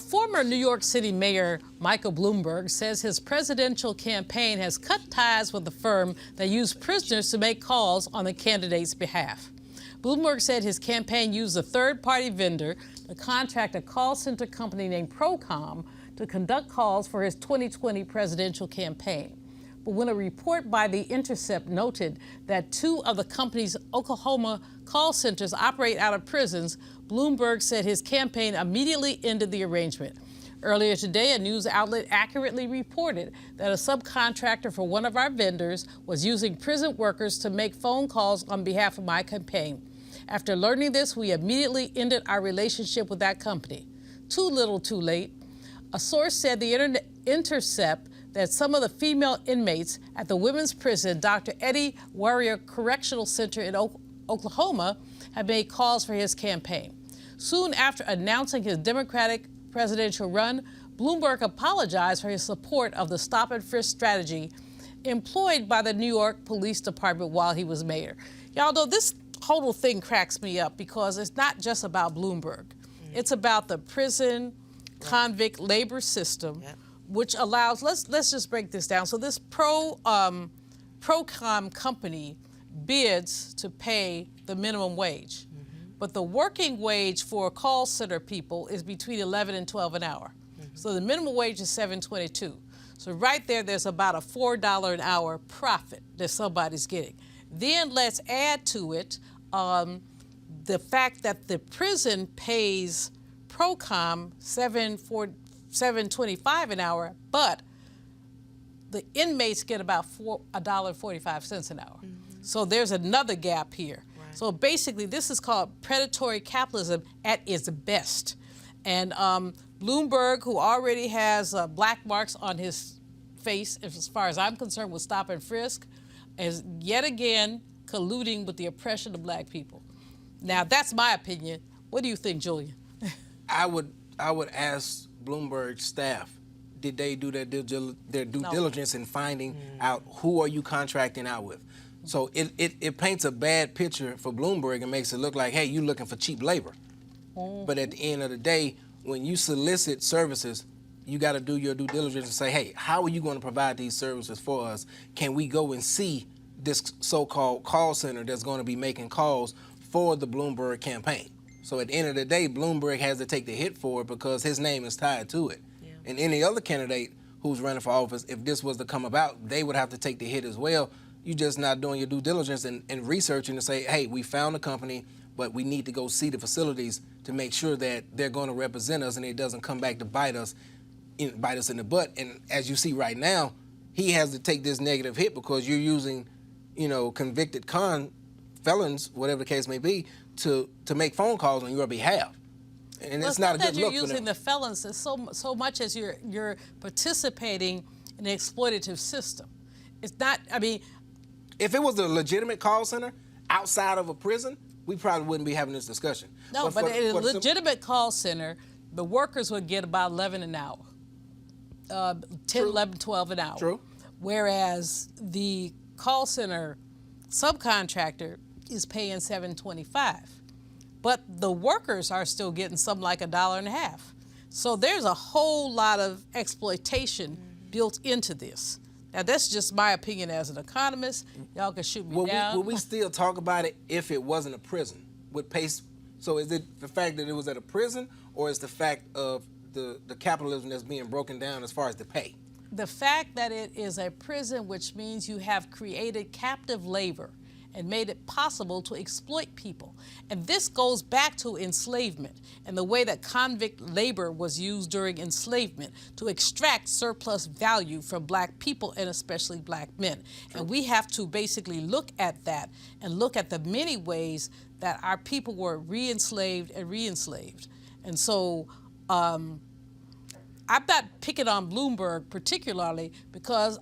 S2: Former New York City Mayor Michael Bloomberg says his presidential campaign has cut ties with the firm that used prisoners to make calls on the candidate's behalf. Bloomberg said his campaign used a third-party vendor to contract a call center company named Procom to conduct calls for his 2020 presidential campaign. But when a report by The Intercept noted that two of the company's Oklahoma call centers operate out of prisons, Bloomberg said his campaign immediately ended the arrangement. Earlier today, a news outlet accurately reported that a subcontractor for one of our vendors was using prison workers to make phone calls on behalf of my campaign. After learning this, we immediately ended our relationship with that company. Too little, too late. A source said The Intercept that some of the female inmates at the women's prison, Dr. Eddie Warrior Correctional Center in Oklahoma, have made calls for his campaign. Soon after announcing his Democratic presidential run, Bloomberg apologized for his support of the stop and frisk strategy employed by the New York Police Department while he was mayor. Y'all know this whole thing cracks me up because it's not just about Bloomberg. It's about the prison convict labor system, which allows, let's just break this down. So this Procom company bids to pay the minimum wage. But the working wage for call center people is between $11 and $12 an hour. So the minimum wage is $7.22. So right there's about a $4 an hour profit that somebody's getting. Then let's add to it the fact that the prison pays Procom $7.25 an hour, but the inmates get about $1.45 an hour. So there's another gap here. Right. So basically, this is called predatory capitalism at its best. And Bloomberg, who already has black marks on his face, as far as I'm concerned, with stop and frisk, is yet again colluding with the oppression of black people. Now, that's my opinion. What do you think, Julian?
S9: I would ask Bloomberg staff, did they do their due diligence in finding out who are you contracting out with? So it paints a bad picture for Bloomberg and makes it look like, hey, you're looking for cheap labor. But at the end of the day, when you solicit services, you got to do your due diligence and say, hey, how are you going to provide these services for us? Can we go and see this so-called call center that's going to be making calls for the Bloomberg campaign? So at the end of the day, Bloomberg has to take the hit for it because his name is tied to it. Yeah. And any other candidate who's running for office, if this was to come about, they would have to take the hit as well. You're just not doing your due diligence and researching to say, hey, we found a company, but we need to go see the facilities to make sure that they're going to represent us and it doesn't come back to bite us in the butt. And as you see right now, he has to take this negative hit because you're using, convicted felons, whatever the case may be, to make phone calls on your behalf. And it's not a good look for them.
S2: You're using the felons so much as you're participating in an exploitative system. It's not,
S9: if it was a legitimate call center outside of a prison, we probably wouldn't be having this discussion.
S2: No, but in a legitimate call center, the workers would get about $11 an hour, 10, 11, 12 an hour.
S9: True.
S2: Whereas the call center subcontractor is paying $7.25. But the workers are still getting something like $1.50. So there's a whole lot of exploitation built into this. Now, that's just my opinion as an economist. Y'all can shoot me down.
S9: Will we still talk about it if it wasn't a prison? So is it the fact that it was at a prison, or is the fact of the capitalism that's being broken down as far as the pay?
S2: The fact that it is a prison, which means you have created captive labor and made it possible to exploit people. And this goes back to enslavement and the way that convict labor was used during enslavement to extract surplus value from black people and especially black men. And we have to basically look at that and look at the many ways that our people were re-enslaved and re-enslaved. And so I'm not picking on Bloomberg particularly because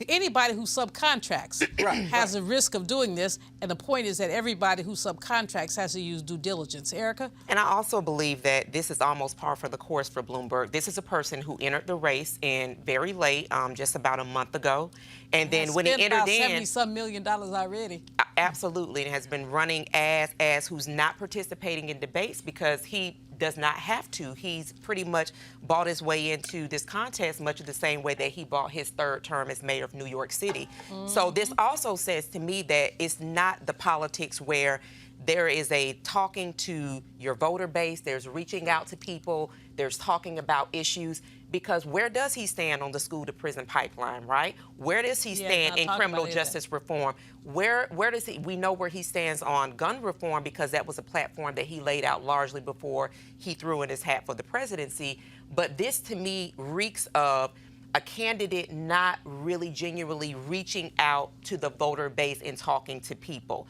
S2: anybody who subcontracts has a risk of doing this, and the point is that everybody who subcontracts has to use due diligence. Erica?
S8: And I also believe that this is almost par for the course for Bloomberg. This is a person who entered the race in very late, just about a month ago. And then when he entered in,
S2: $70-some million already.
S8: Absolutely, and has been running as who's not participating in debates because he does not have to. He's pretty much bought his way into this contest much of the same way that he bought his third term as mayor of New York City. So this also says to me that it's not the politics where there is a talking to your voter base, there's reaching out to people, there's talking about issues, because where does he stand on the school to prison pipeline, right? Where does he stand in criminal justice reform? Where does he, we know where he stands on gun reform because that was a platform that he laid out largely before he threw in his hat for the presidency. But this to me reeks of a candidate not really genuinely reaching out to the voter base and talking to people.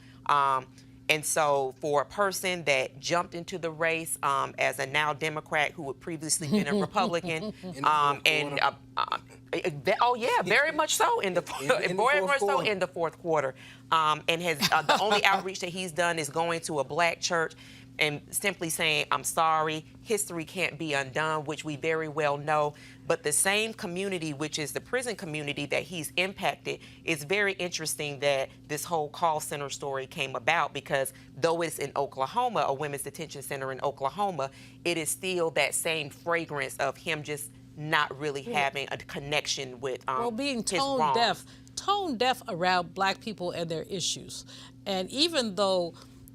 S8: And so for a person that jumped into the race as a now Democrat who had previously been a Republican, very much so in the fourth quarter, and has the only outreach that he's done is going to a black church and simply saying, I'm sorry, history can't be undone, which we very well know. But the same community, which is the prison community that he's impacted, is very interesting that this whole call center story came about because though it's in Oklahoma, a women's detention center in Oklahoma, it is still that same fragrance of him just not really having a connection with
S2: being
S8: his wrongs.
S2: tone deaf around black people and their issues. And even though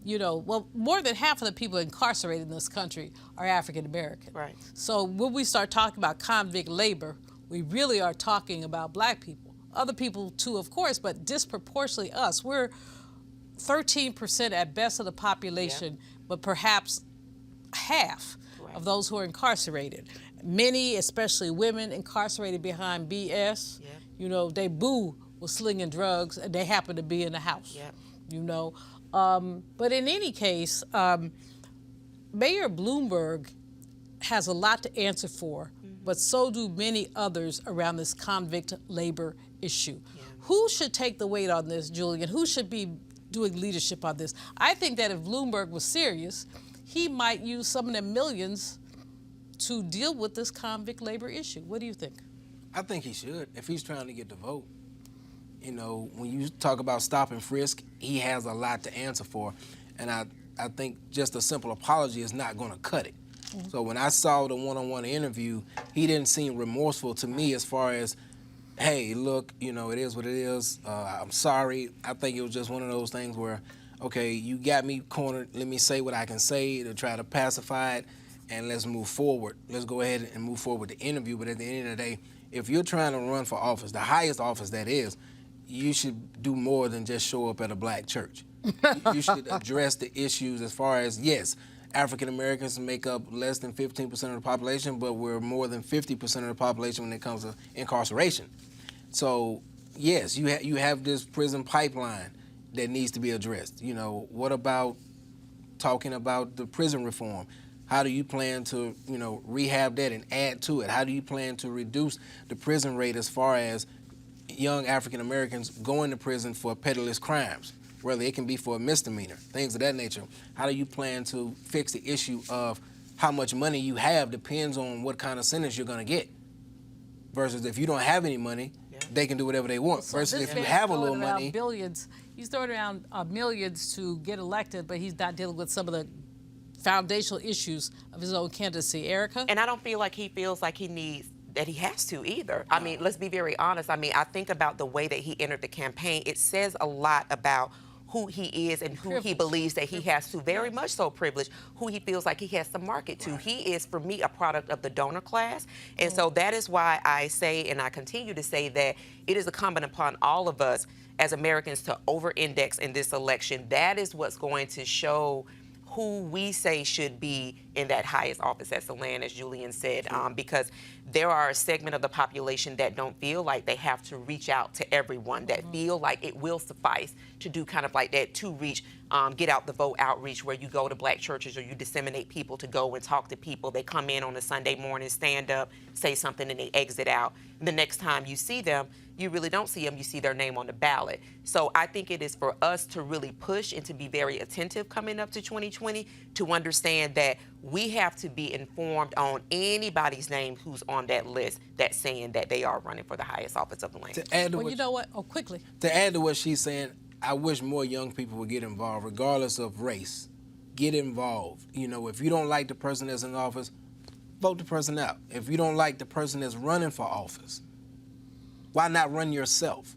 S2: well, more than half of the people incarcerated in this country are African American.
S8: Right.
S2: So when we start talking about convict labor, we really are talking about black people. Other people too, of course, but disproportionately us. We're 13% at best of the population, but perhaps half of those who are incarcerated. Many, especially women, incarcerated behind BS. They boo was slinging drugs and they happen to be in the house. But in any case, Mayor Bloomberg has a lot to answer for, but so do many others around this convict labor issue. Who should take the weight on this, Julian? Who should be doing leadership on this? I think that if Bloomberg was serious, he might use some of the millions to deal with this convict labor issue. What do you think?
S9: I think he should, if he's trying to get the vote. When you talk about stop and frisk, he has a lot to answer for. And I think just a simple apology is not going to cut it. So when I saw the one-on-one interview, he didn't seem remorseful to me as far as, hey, look, it is what it is. I'm sorry. I think it was just one of those things where, okay, you got me cornered. Let me say what I can say to try to pacify it, and let's move forward. Let's go ahead and move forward with the interview. But at the end of the day, if you're trying to run for office, the highest office that is, you should do more than just show up at a black church. You should address the issues as far as, yes, African Americans make up less than 15% of the population, but we're more than 50% of the population when it comes to incarceration. So, yes, you have this prison pipeline that needs to be addressed. What about talking about the prison reform? How do you plan to, rehab that and add to it? How do you plan to reduce the prison rate as far as young African Americans going to prison for peddlerless crimes, whether it can be for a misdemeanor, things of that nature? How do you plan to fix the issue of how much money you have depends on what kind of sentence you're going to get? Versus if you don't have any money, they can do whatever they want.
S2: So
S9: Versus if you have a little money.
S2: Billions, he's throwing around millions to get elected, but he's not dealing with some of the foundational issues of his own candidacy. Erica?
S8: And I don't feel like he feels like he has to either. I mean, let's be very honest. I mean, I think about the way that he entered the campaign. It says a lot about who he is and who he believes that he has to, very much so privileged, who he feels like he has to market to. He is, for me, a product of the donor class. And so that is why I say, and I continue to say, that it is incumbent upon all of us as Americans to over-index in this election. That is what's going to show who we say should be in that highest office as the land, as Julian said, because there are a segment of the population that don't feel like they have to reach out to everyone, that feel like it will suffice to do kind of like that to reach, get out the vote outreach, where you go to black churches or you disseminate people to go and talk to people. They come in on a Sunday morning, stand up, say something, and they exit out. The next time you see them, you really don't see them, you see their name on the ballot. So I think it is for us to really push and to be very attentive coming up to 2020 to understand that we have to be informed on anybody's name who's on that list that's saying that they are running for the highest office of the land.
S9: To add to
S2: Well, you know what? Oh, quickly.
S9: To add to what she's saying, I wish more young people would get involved, regardless of race. Get involved. If you don't like the person that's in office, vote the person out. If you don't like the person that's running for office, why not run yourself?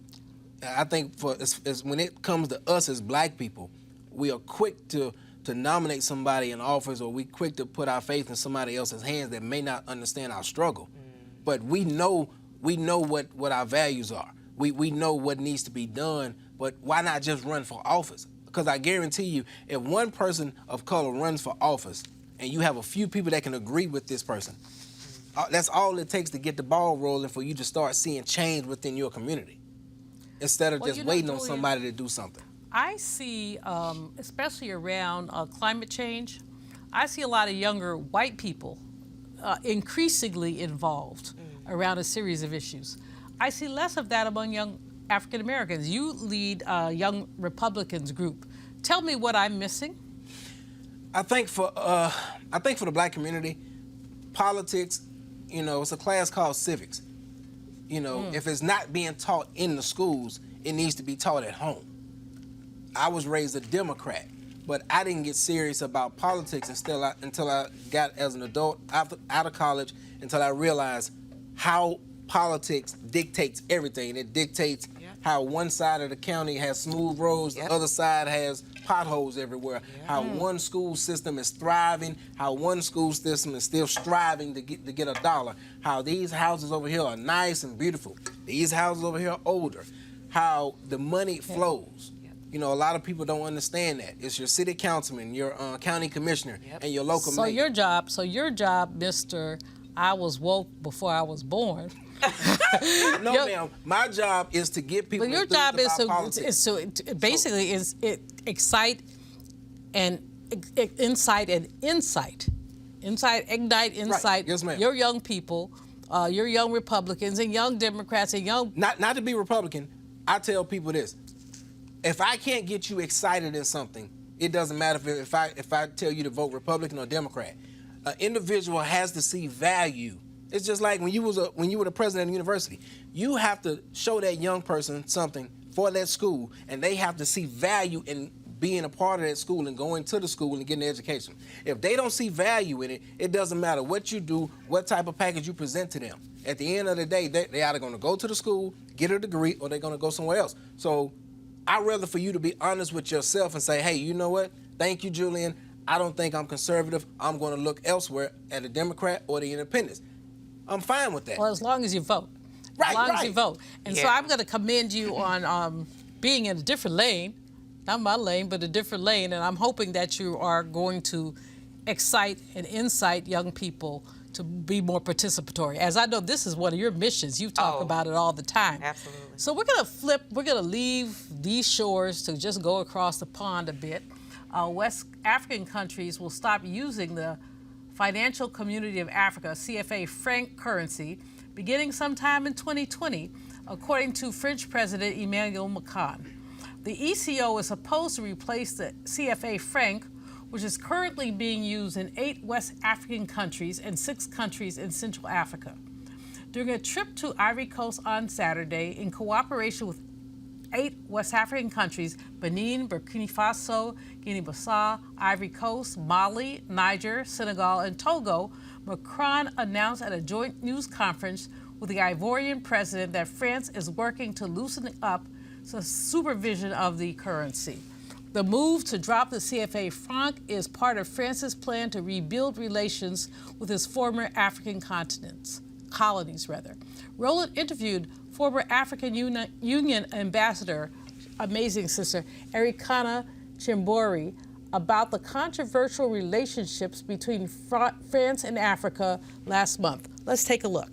S9: I think when it comes to us as black people, we are quick to nominate somebody in office, or we quick to put our faith in somebody else's hands that may not understand our struggle. But we know what our values are. We know what needs to be done, but why not just run for office? Because I guarantee you, if one person of color runs for office and you have a few people that can agree with this person, that's all it takes to get the ball rolling for you to start seeing change within your community, instead of just waiting on somebody to do something.
S2: I see, especially around climate change, I see a lot of younger white people increasingly involved around a series of issues. I see less of that among young African Americans. You lead a young Republicans group. Tell me what I'm missing.
S9: I think for the black community, politics, it's a class called civics. If it's not being taught in the schools, it needs to be taught at home. I was raised a Democrat, but I didn't get serious about politics until I got as an adult out of college, until I realized how politics dictates everything. It dictates how one side of the county has smooth roads, the other side has potholes everywhere, how one school system is thriving, how one school system is still striving to get a dollar, how these houses over here are nice and beautiful, these houses over here are older, how the money flows. You know, a lot of people don't understand that. It's your city councilman, your county commissioner, and your local mayor.
S2: Your job, Mr. I was woke before I was born.
S9: No, ma'am. My job is to get people.
S2: But your job is to basically excite and incite and insight. Ignite insight.
S9: Right. Yes, ma'am.
S2: Your young people, your young Republicans and young Democrats and young.
S9: Not to be Republican, I tell people this. If I can't get you excited in something, it doesn't matter if I tell you to vote Republican or Democrat. An individual has to see value. It's just like when you were the president of the university. You have to show that young person something for that school, and they have to see value in being a part of that school and going to the school and getting an education. If they don't see value in it, it doesn't matter what you do, what type of package you present to them. At the end of the day, they're either going to go to the school, get a degree, or they're going to go somewhere else. So I'd rather for you to be honest with yourself and say, hey, you know what? Thank you, Julian. I don't think I'm conservative. I'm going to look elsewhere at a Democrat or the independents. I'm fine with that.
S2: Well, as long as you vote.
S9: Right,
S2: as long as you vote. And so
S8: Yeah.
S2: I'm going to commend you on being in a different lane, not my lane, but a different lane. And I'm hoping that you are going to excite and incite young people to be more participatory. As I know, this is one of your missions. You talk about it all the time.
S8: Absolutely.
S2: So we're going to leave these shores to just go across the pond a bit. West African countries will stop using the Financial Community of Africa, CFA franc currency, beginning sometime in 2020, according to French President Emmanuel Macron. The ECO is supposed to replace the CFA franc, which is currently being used in 8 West African countries and 6 countries in Central Africa. During a trip to Ivory Coast on Saturday, in cooperation with 8 West African countries, Benin, Burkina Faso, Guinea-Bissau, Ivory Coast, Mali, Niger, Senegal, and Togo, Macron announced at a joint news conference with the Ivorian president that France is working to loosen up the supervision of the currency. The move to drop the CFA franc is part of France's plan to rebuild relations with its former African colonies. Roland interviewed former African Union Ambassador, amazing sister, Ericana Chimbori, about the controversial relationships between France and Africa last month. Let's take a look.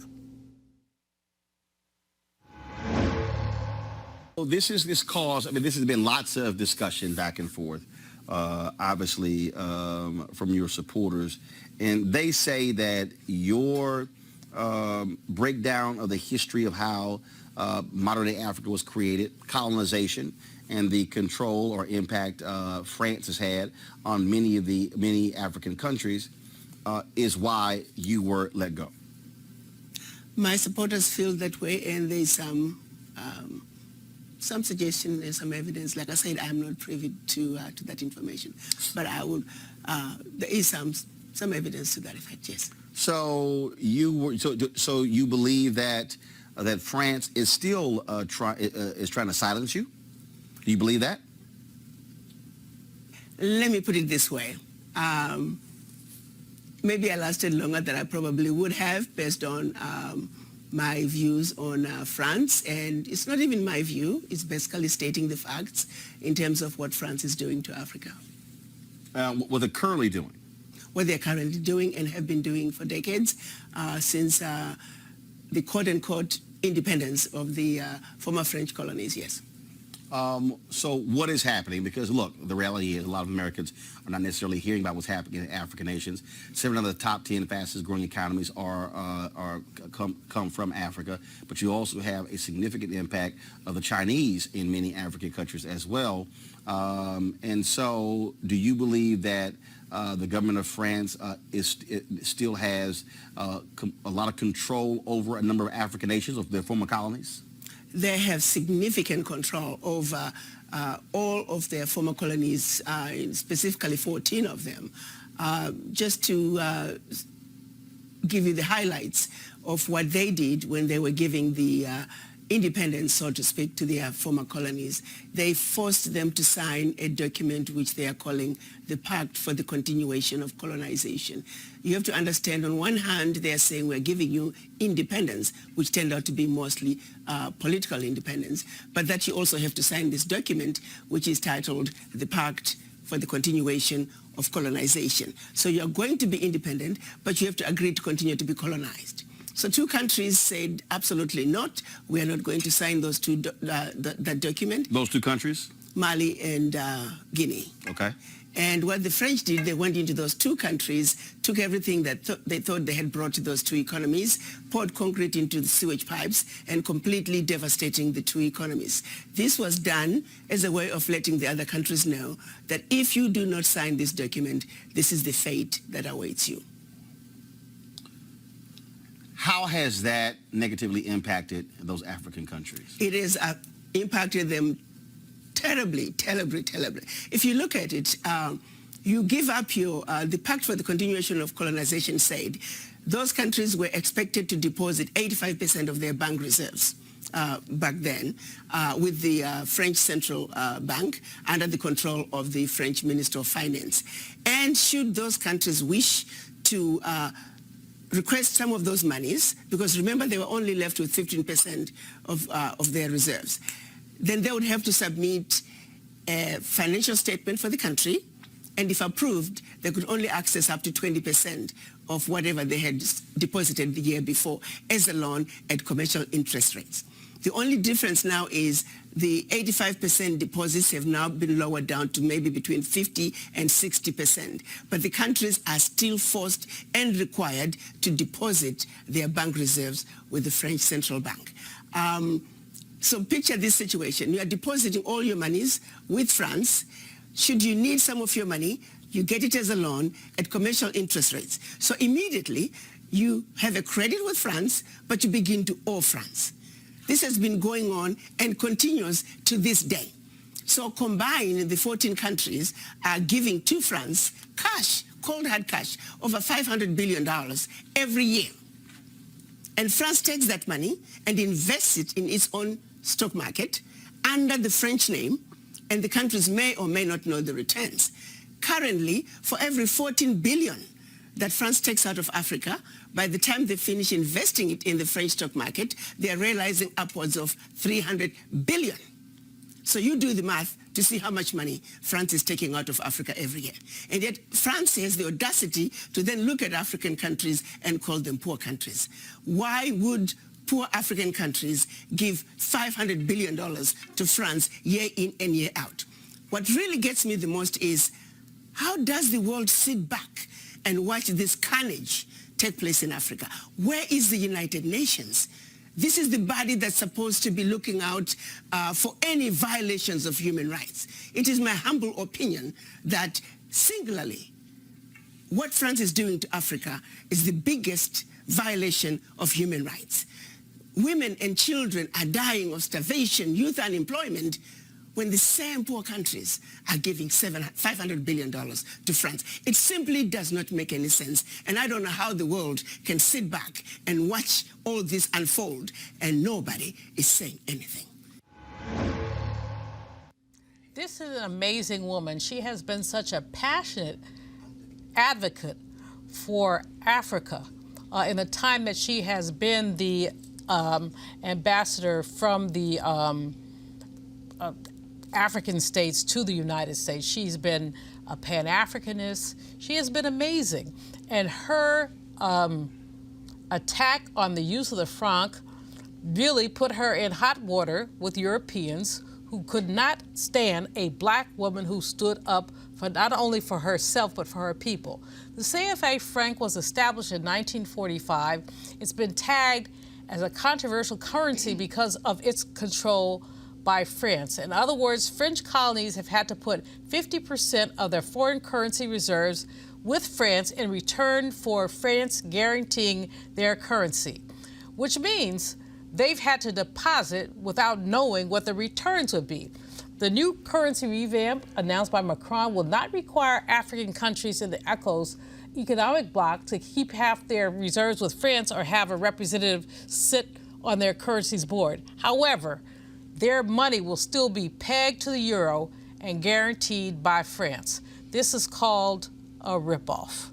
S4: This has been lots of discussion back and forth, obviously, from your supporters. And they say that your breakdown of the history of how modern-day Africa was created, colonization, and the control or impact France has had on many African countries is why you were let go.
S10: My supporters feel that way, and there's some suggestion and some evidence. Like I said, I'm not privy to that information, but I would. There is some evidence to that effect. Yes.
S4: So you believe that France is still trying to silence you? Do you believe that?
S10: Let me put it this way. Maybe I lasted longer than I probably would have based on my views on France. And it's not even my view. It's basically stating the facts in terms of what France is doing to Africa.
S4: What they're currently doing?
S10: What they're currently doing and have been doing for decades since the quote-unquote independence of the former French colonies, yes.
S4: So what is happening? Because look, the reality is a lot of Americans are not necessarily hearing about what's happening in African nations. 7 of the top 10 fastest growing economies come from Africa, but you also have a significant impact of the Chinese in many African countries as well. And so do you believe that the government of France still has a lot of control over a number of African nations of their former colonies?
S10: They have significant control over all of their former colonies, specifically 14 of them. Just to give you the highlights of what they did when they were giving the independence, so to speak, to their former colonies, they forced them to sign a document which they are calling the Pact for the Continuation of Colonization. You have to understand, on one hand, they are saying we're giving you independence, which turned out to be mostly political independence, but that you also have to sign this document, which is titled the Pact for the Continuation of Colonization. So you're going to be independent, but you have to agree to continue to be colonized. So two countries said absolutely not. We are not going to sign those that document.
S11: Those two countries?
S10: Mali and Guinea.
S11: Okay.
S10: And what the French did, they went into those two countries, took everything that they thought they had brought to those two economies, poured concrete into the sewage pipes, and completely devastating the two economies. This was done as a way of letting the other countries know that if you do not sign this document, this is the fate that awaits you.
S11: How has that negatively impacted those African countries?
S10: It has impacted them terribly, terribly, terribly. If you look at it, you give up the Pact for the Continuation of Colonization said those countries were expected to deposit 85% of their bank reserves back then with the French Central Bank under the control of the French Minister of Finance. And should those countries wish to request some of those monies, because remember they were only left with 15% of their reserves, then they would have to submit a financial statement for the country, and if approved, they could only access up to 20% of whatever they had deposited the year before as a loan at commercial interest rates. The only difference now is the 85% deposits have now been lowered down to maybe between 50 and 60%. But the countries are still forced and required to deposit their bank reserves with the French Central Bank. So picture this situation. You are depositing all your monies with France. Should you need some of your money, you get it as a loan at commercial interest rates. So immediately, you have a credit with France, but you begin to owe France. This has been going on and continues to this day. So combined, the 14 countries are giving to France cash, cold hard cash, over $500 billion every year. And France takes that money and invests it in its own stock market under the French name, and the countries may or may not know the returns. Currently, for every 14 billion that France takes out of Africa, by the time they finish investing it in the French stock market, they are realizing upwards of 300 billion. So you do the math to see how much money France is taking out of Africa every year. And yet France has the audacity to then look at African countries and call them poor countries. Why would poor African countries give $500 billion to France year in and year out? What really gets me the most is, how does the world sit back and watch this carnage take place in Africa? Where is the United Nations? This is the body that's supposed to be looking out for any violations of human rights. It is my humble opinion that singularly, what France is doing to Africa is the biggest violation of human rights. Women and children are dying of starvation, youth unemployment, when the same poor countries are giving $500 billion to France. It simply does not make any sense. And I don't know how the world can sit back and watch all this unfold and nobody is saying anything.
S2: This is an amazing woman. She has been such a passionate advocate for Africa in the time that she has been the ambassador from the African states to the United States. She's been a Pan-Africanist. She has been amazing. And her attack on the use of the franc really put her in hot water with Europeans who could not stand a black woman who stood up for not only for herself, but for her people. The CFA franc was established in 1945. It's been tagged as a controversial currency because of its control by France. In other words, French colonies have had to put 50% of their foreign currency reserves with France in return for France guaranteeing their currency, which means they've had to deposit without knowing what the returns would be. The new currency revamp announced by Macron will not require African countries in the ECOWAS economic bloc to keep half their reserves with France or have a representative sit on their currencies board. However, their money will still be pegged to the euro and guaranteed by France. This is called a ripoff.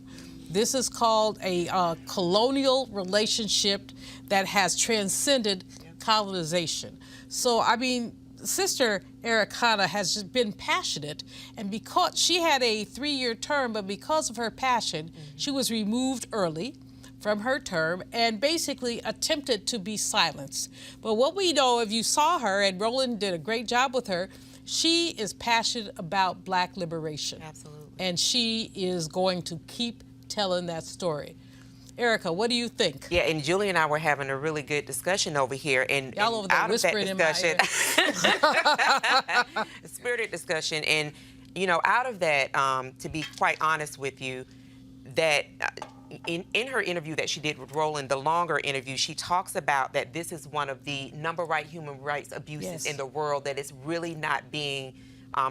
S2: This is called a colonial relationship that has transcended colonization. So, I mean, Sister Ericana has just been passionate, and because she had a 3-year term, but because of her passion, she was removed early from her term and basically attempted to be silenced. But what we know, if you saw her, and Roland did a great job with her, she is passionate about Black liberation.
S8: Absolutely.
S2: And she is going to keep telling that story. Erica, what do you think?
S8: Yeah, and Julie and I were having a really good discussion over here, and
S2: Y'all over there
S8: out of that
S2: whispering in my
S8: discussion, spirited discussion, and you know, out of that, to be quite honest with you, that in her interview that she did with Roland, the longer interview, she talks about that this is one of the number one human rights abuses in the world that is really not being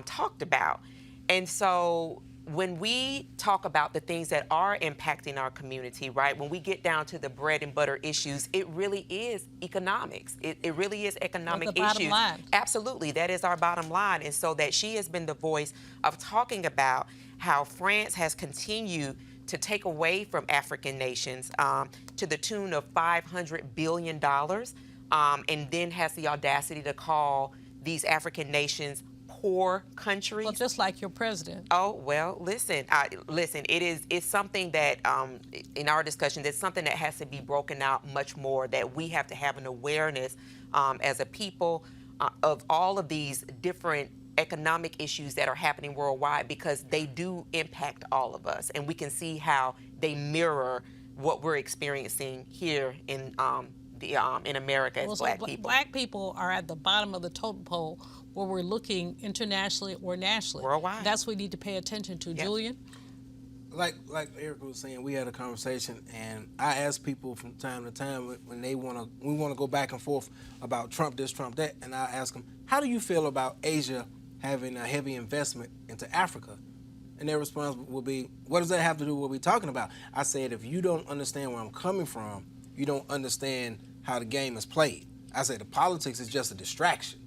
S8: talked about, and so. When we talk about the things that are impacting our community, right, when we get down to the bread and butter issues, it really is economics. It really is economic issues.
S2: Bottom line.
S8: Absolutely, that is our bottom line. And so that she has been the voice of talking about how France has continued to take away from African nations to the tune of $500 billion, and then has the audacity to call these African nations poor countries.
S2: Well, just like your president.
S8: Oh, well, listen, it's something that, in our discussion, that's something that has to be broken out much more, that we have to have an awareness as a people of all of these different economic issues that are happening worldwide, because they do impact all of us, and we can see how they mirror what we're experiencing here in America as Black people.
S2: Black people are at the bottom of the totem pole where we're looking internationally or nationally.
S8: Worldwide.
S2: That's what we need to pay attention to. Yep. Julian?
S9: Like Erica was saying, we had a conversation, and I ask people from time to time when we want to go back and forth about Trump this, Trump that, and I ask them, how do you feel about Asia having a heavy investment into Africa? And their response will be, what does that have to do with what we're talking about? I said, if you don't understand where I'm coming from, you don't understand how the game is played. I said, the politics is just a distraction.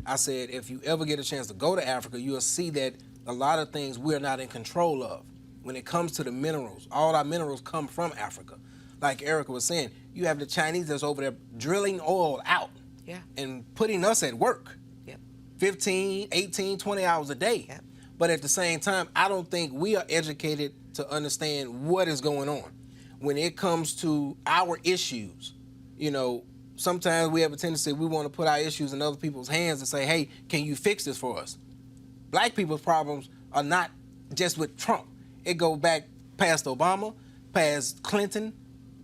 S9: I said, if you ever get a chance to go to Africa, you'll see that a lot of things we're not in control of. When it comes to the minerals, all our minerals come from Africa. Like Erica was saying, you have the Chinese that's over there drilling oil out and putting us at work. 15, 18, 20 hours a day. But at the same time, I don't think we are educated to understand what is going on. When it comes to our issues, you know, sometimes we have a tendency, we want to put our issues in other people's hands and say, hey, can you fix this for us? Black people's problems are not just with Trump. It goes back past Obama, past Clinton,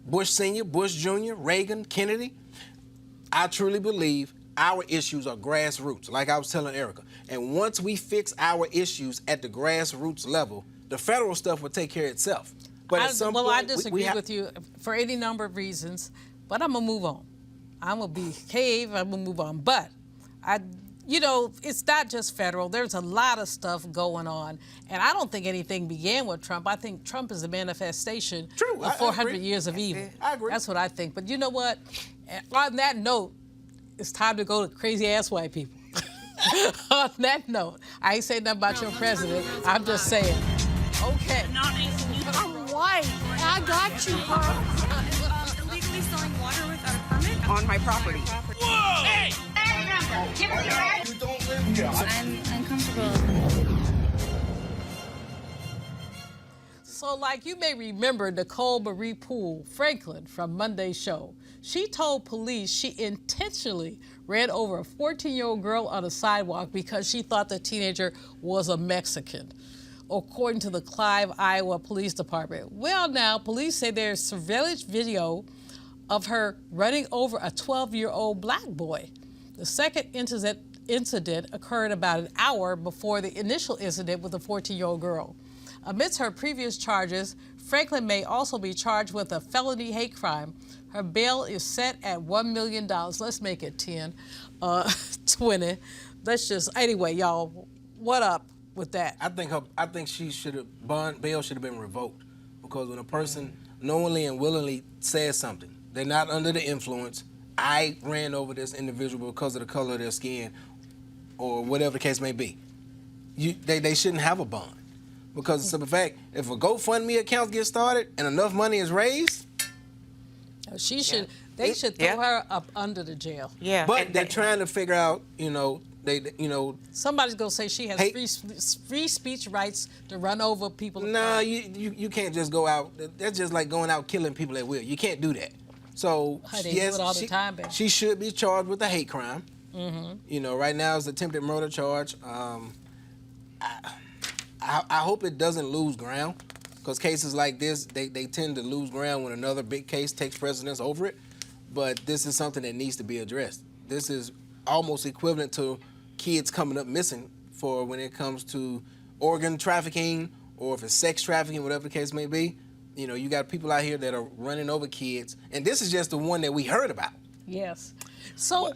S9: Bush Sr., Bush Jr., Reagan, Kennedy. I truly believe our issues are grassroots, like I was telling Erica. And once we fix our issues at the grassroots level, the federal stuff will take care of itself. But at some point,
S2: I disagree with you for any number of reasons, but I'm going to move on. I'm going to behave, I'm going to move on. But, it's not just federal. There's a lot of stuff going on. And I don't think anything began with Trump. I think Trump is a manifestation of 400 years of evil.
S9: I agree.
S2: That's what I think. But you know what? On that note, it's time to go to crazy-ass white people. On that note, I ain't saying nothing about your president. I'm just saying, okay.
S7: I'm white. I got you, huh?
S3: Illegally selling water without a permit?
S8: On my property.
S3: Whoa! Hey! Give us your ID.
S4: You don't live here.
S3: I'm uncomfortable.
S2: So, like you may remember Nicole Marie Poole Franklin from Monday's show. She told police she intentionally ran over a 14-year-old girl on a sidewalk because she thought the teenager was a Mexican, according to the Clive, Iowa Police Department. Well, now, police say there's surveillance video of her running over a 12-year-old black boy. The second incident occurred about an hour before the initial incident with the 14-year-old girl. Amidst her previous charges, Franklin may also be charged with a felony hate crime. Her bail is set at $1 million. Let's make it 10, 20. Let's just, anyway, y'all, what up with that?
S9: I think she bail should have been revoked, because when a person knowingly and willingly says something, they're not under the influence, I ran over this individual because of the color of their skin or whatever the case may be. They shouldn't have a bond. Because the simple fact, if a GoFundMe account gets started and enough money is raised,
S2: they should throw her up under the jail.
S8: Yeah.
S9: But they're trying to figure out,
S2: somebody's gonna say she has free speech rights to run over people.
S9: No, you can't just go out. That's just like going out killing people at will. You can't do that. So
S2: they do it all the time, baby.
S9: She should be charged with a hate crime.
S2: Mm-hmm.
S9: Right now it's attempted murder charge. I hope it doesn't lose ground, because cases like this, they tend to lose ground when another big case takes precedence over it. But this is something that needs to be addressed. This is almost equivalent to kids coming up missing for when it comes to organ trafficking or if it's sex trafficking, whatever the case may be. You got people out here that are running over kids, and this is just the one that we heard about.
S2: Yes. So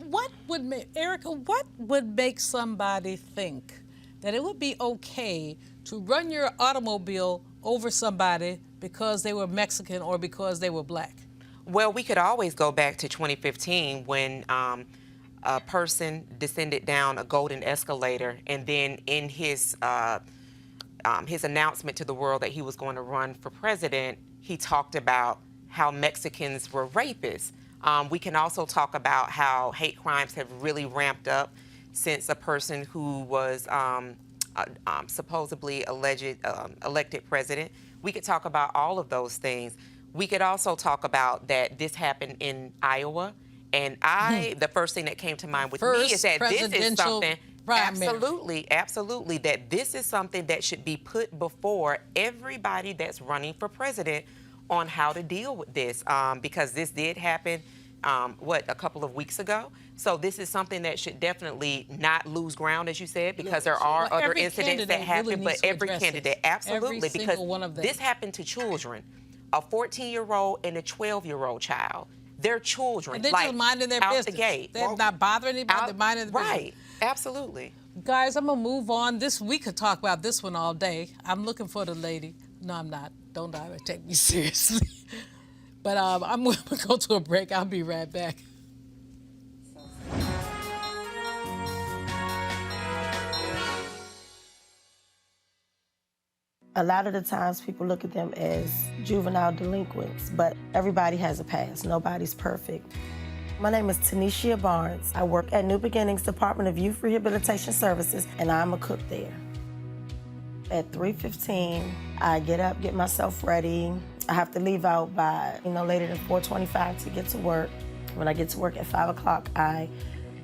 S2: Erica, what would make somebody think that it would be okay to run your automobile over somebody because they were Mexican or because they were black?
S8: Well, we could always go back to 2015 when a person descended down a golden escalator, and then in his announcement to the world that he was going to run for president, he talked about how Mexicans were rapists. We can also talk about how hate crimes have really ramped up since a person who was supposedly elected president. We could talk about all of those things. We could also talk about that this happened in Iowa, and the first thing that came to mind with me is that this is something, absolutely, that this is something that should be put before everybody that's running for president on how to deal with this, because this did happen, a couple of weeks ago. So this is something that should definitely not lose ground, as you said, because there are other incidents that happen, but every candidate, absolutely, because this happened to children, a 14-year-old and a 12-year-old child. They're children.
S2: And they're just minding their business.
S8: The gate.
S2: They're not bothering anybody, they're minding their business.
S8: Right, absolutely.
S2: Guys, I'm gonna move on. We could talk about this one all day. I'm looking for the lady. No, I'm not. Don't take me seriously. But I'm going to go to a break. I'll be right back.
S12: A lot of the times people look at them as juvenile delinquents, but everybody has a past. Nobody's perfect. My name is Tanisha Barnes. I work at New Beginnings Department of Youth Rehabilitation Services, and I'm a cook there. At 3:15, I get up, get myself ready. I have to leave out by, later than 4:25 to get to work. When I get to work at 5 o'clock, I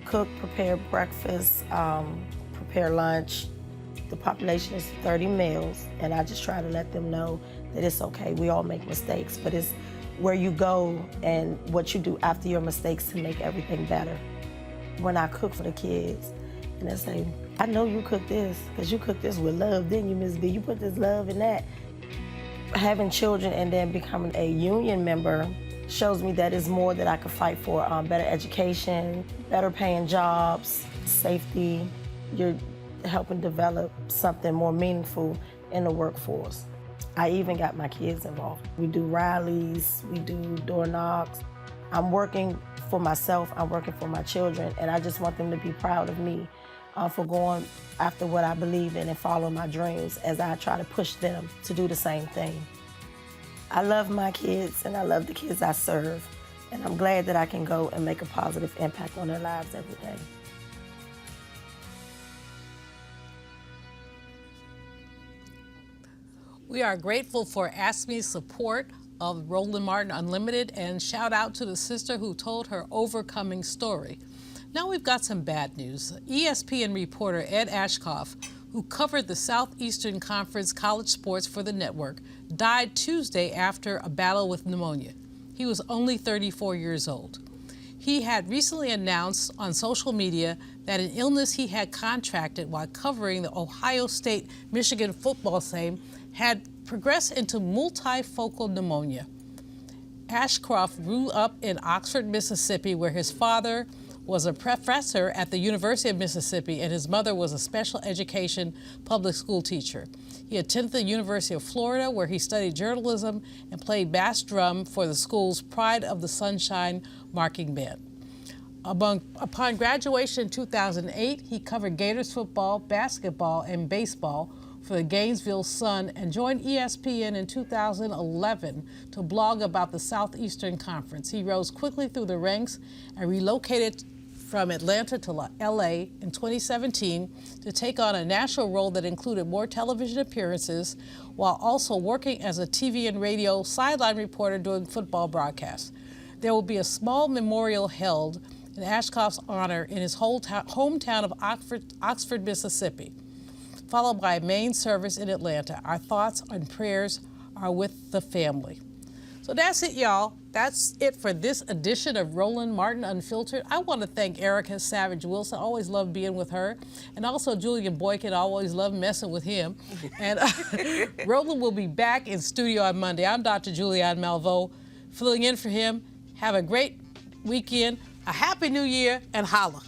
S12: cook, prepare breakfast, prepare lunch. The population is 30 meals, and I just try to let them know that it's okay. We all make mistakes, but it's where you go and what you do after your mistakes to make everything better. When I cook for the kids, and they say, I know you cook this, because you cook this with love, didn't you, Ms. B? You put this love in that. Having children and then becoming a union member shows me that it's more that I could fight for. Better education, better paying jobs, safety. You're helping develop something more meaningful in the workforce. I even got my kids involved. We do rallies, we do door knocks. I'm working for myself, I'm working for my children, and I just want them to be proud of me for going after what I believe in and follow my dreams as I try to push them to do the same thing. I love my kids and I love the kids I serve, and I'm glad that I can go and make a positive impact on their lives every day.
S2: We are grateful for ASME's support of Roland Martin Unlimited, and shout out to the sister who told her overcoming story. Now we've got some bad news. ESPN reporter Ed Ashkoff, who covered the Southeastern Conference college sports for the network, died Tuesday after a battle with pneumonia. He was only 34 years old. He had recently announced on social media that an illness he had contracted while covering the Ohio State-Michigan football game had progressed into multifocal pneumonia. Ashcroft grew up in Oxford, Mississippi, where his father was a professor at the University of Mississippi and his mother was a special education public school teacher. He attended the University of Florida, where he studied journalism and played bass drum for the school's Pride of the Sunshine marching band. Upon graduation in 2008, he covered Gators football, basketball, and baseball for the Gainesville Sun and joined ESPN in 2011 to blog about the Southeastern Conference. He rose quickly through the ranks and relocated from Atlanta to LA in 2017 to take on a national role that included more television appearances while also working as a TV and radio sideline reporter doing football broadcasts. There will be a small memorial held in Ashcroft's honor in his hometown of Oxford, Mississippi, followed by a main service in Atlanta. Our thoughts and prayers are with the family. So that's it, y'all. That's it for this edition of Roland Martin Unfiltered. I want to thank Erica Savage Wilson. Always love being with her. And also Julian Boykin. Always love messing with him. And Roland will be back in studio on Monday. I'm Dr. Julianne Malveaux, filling in for him. Have a great weekend, a happy new year, and holla.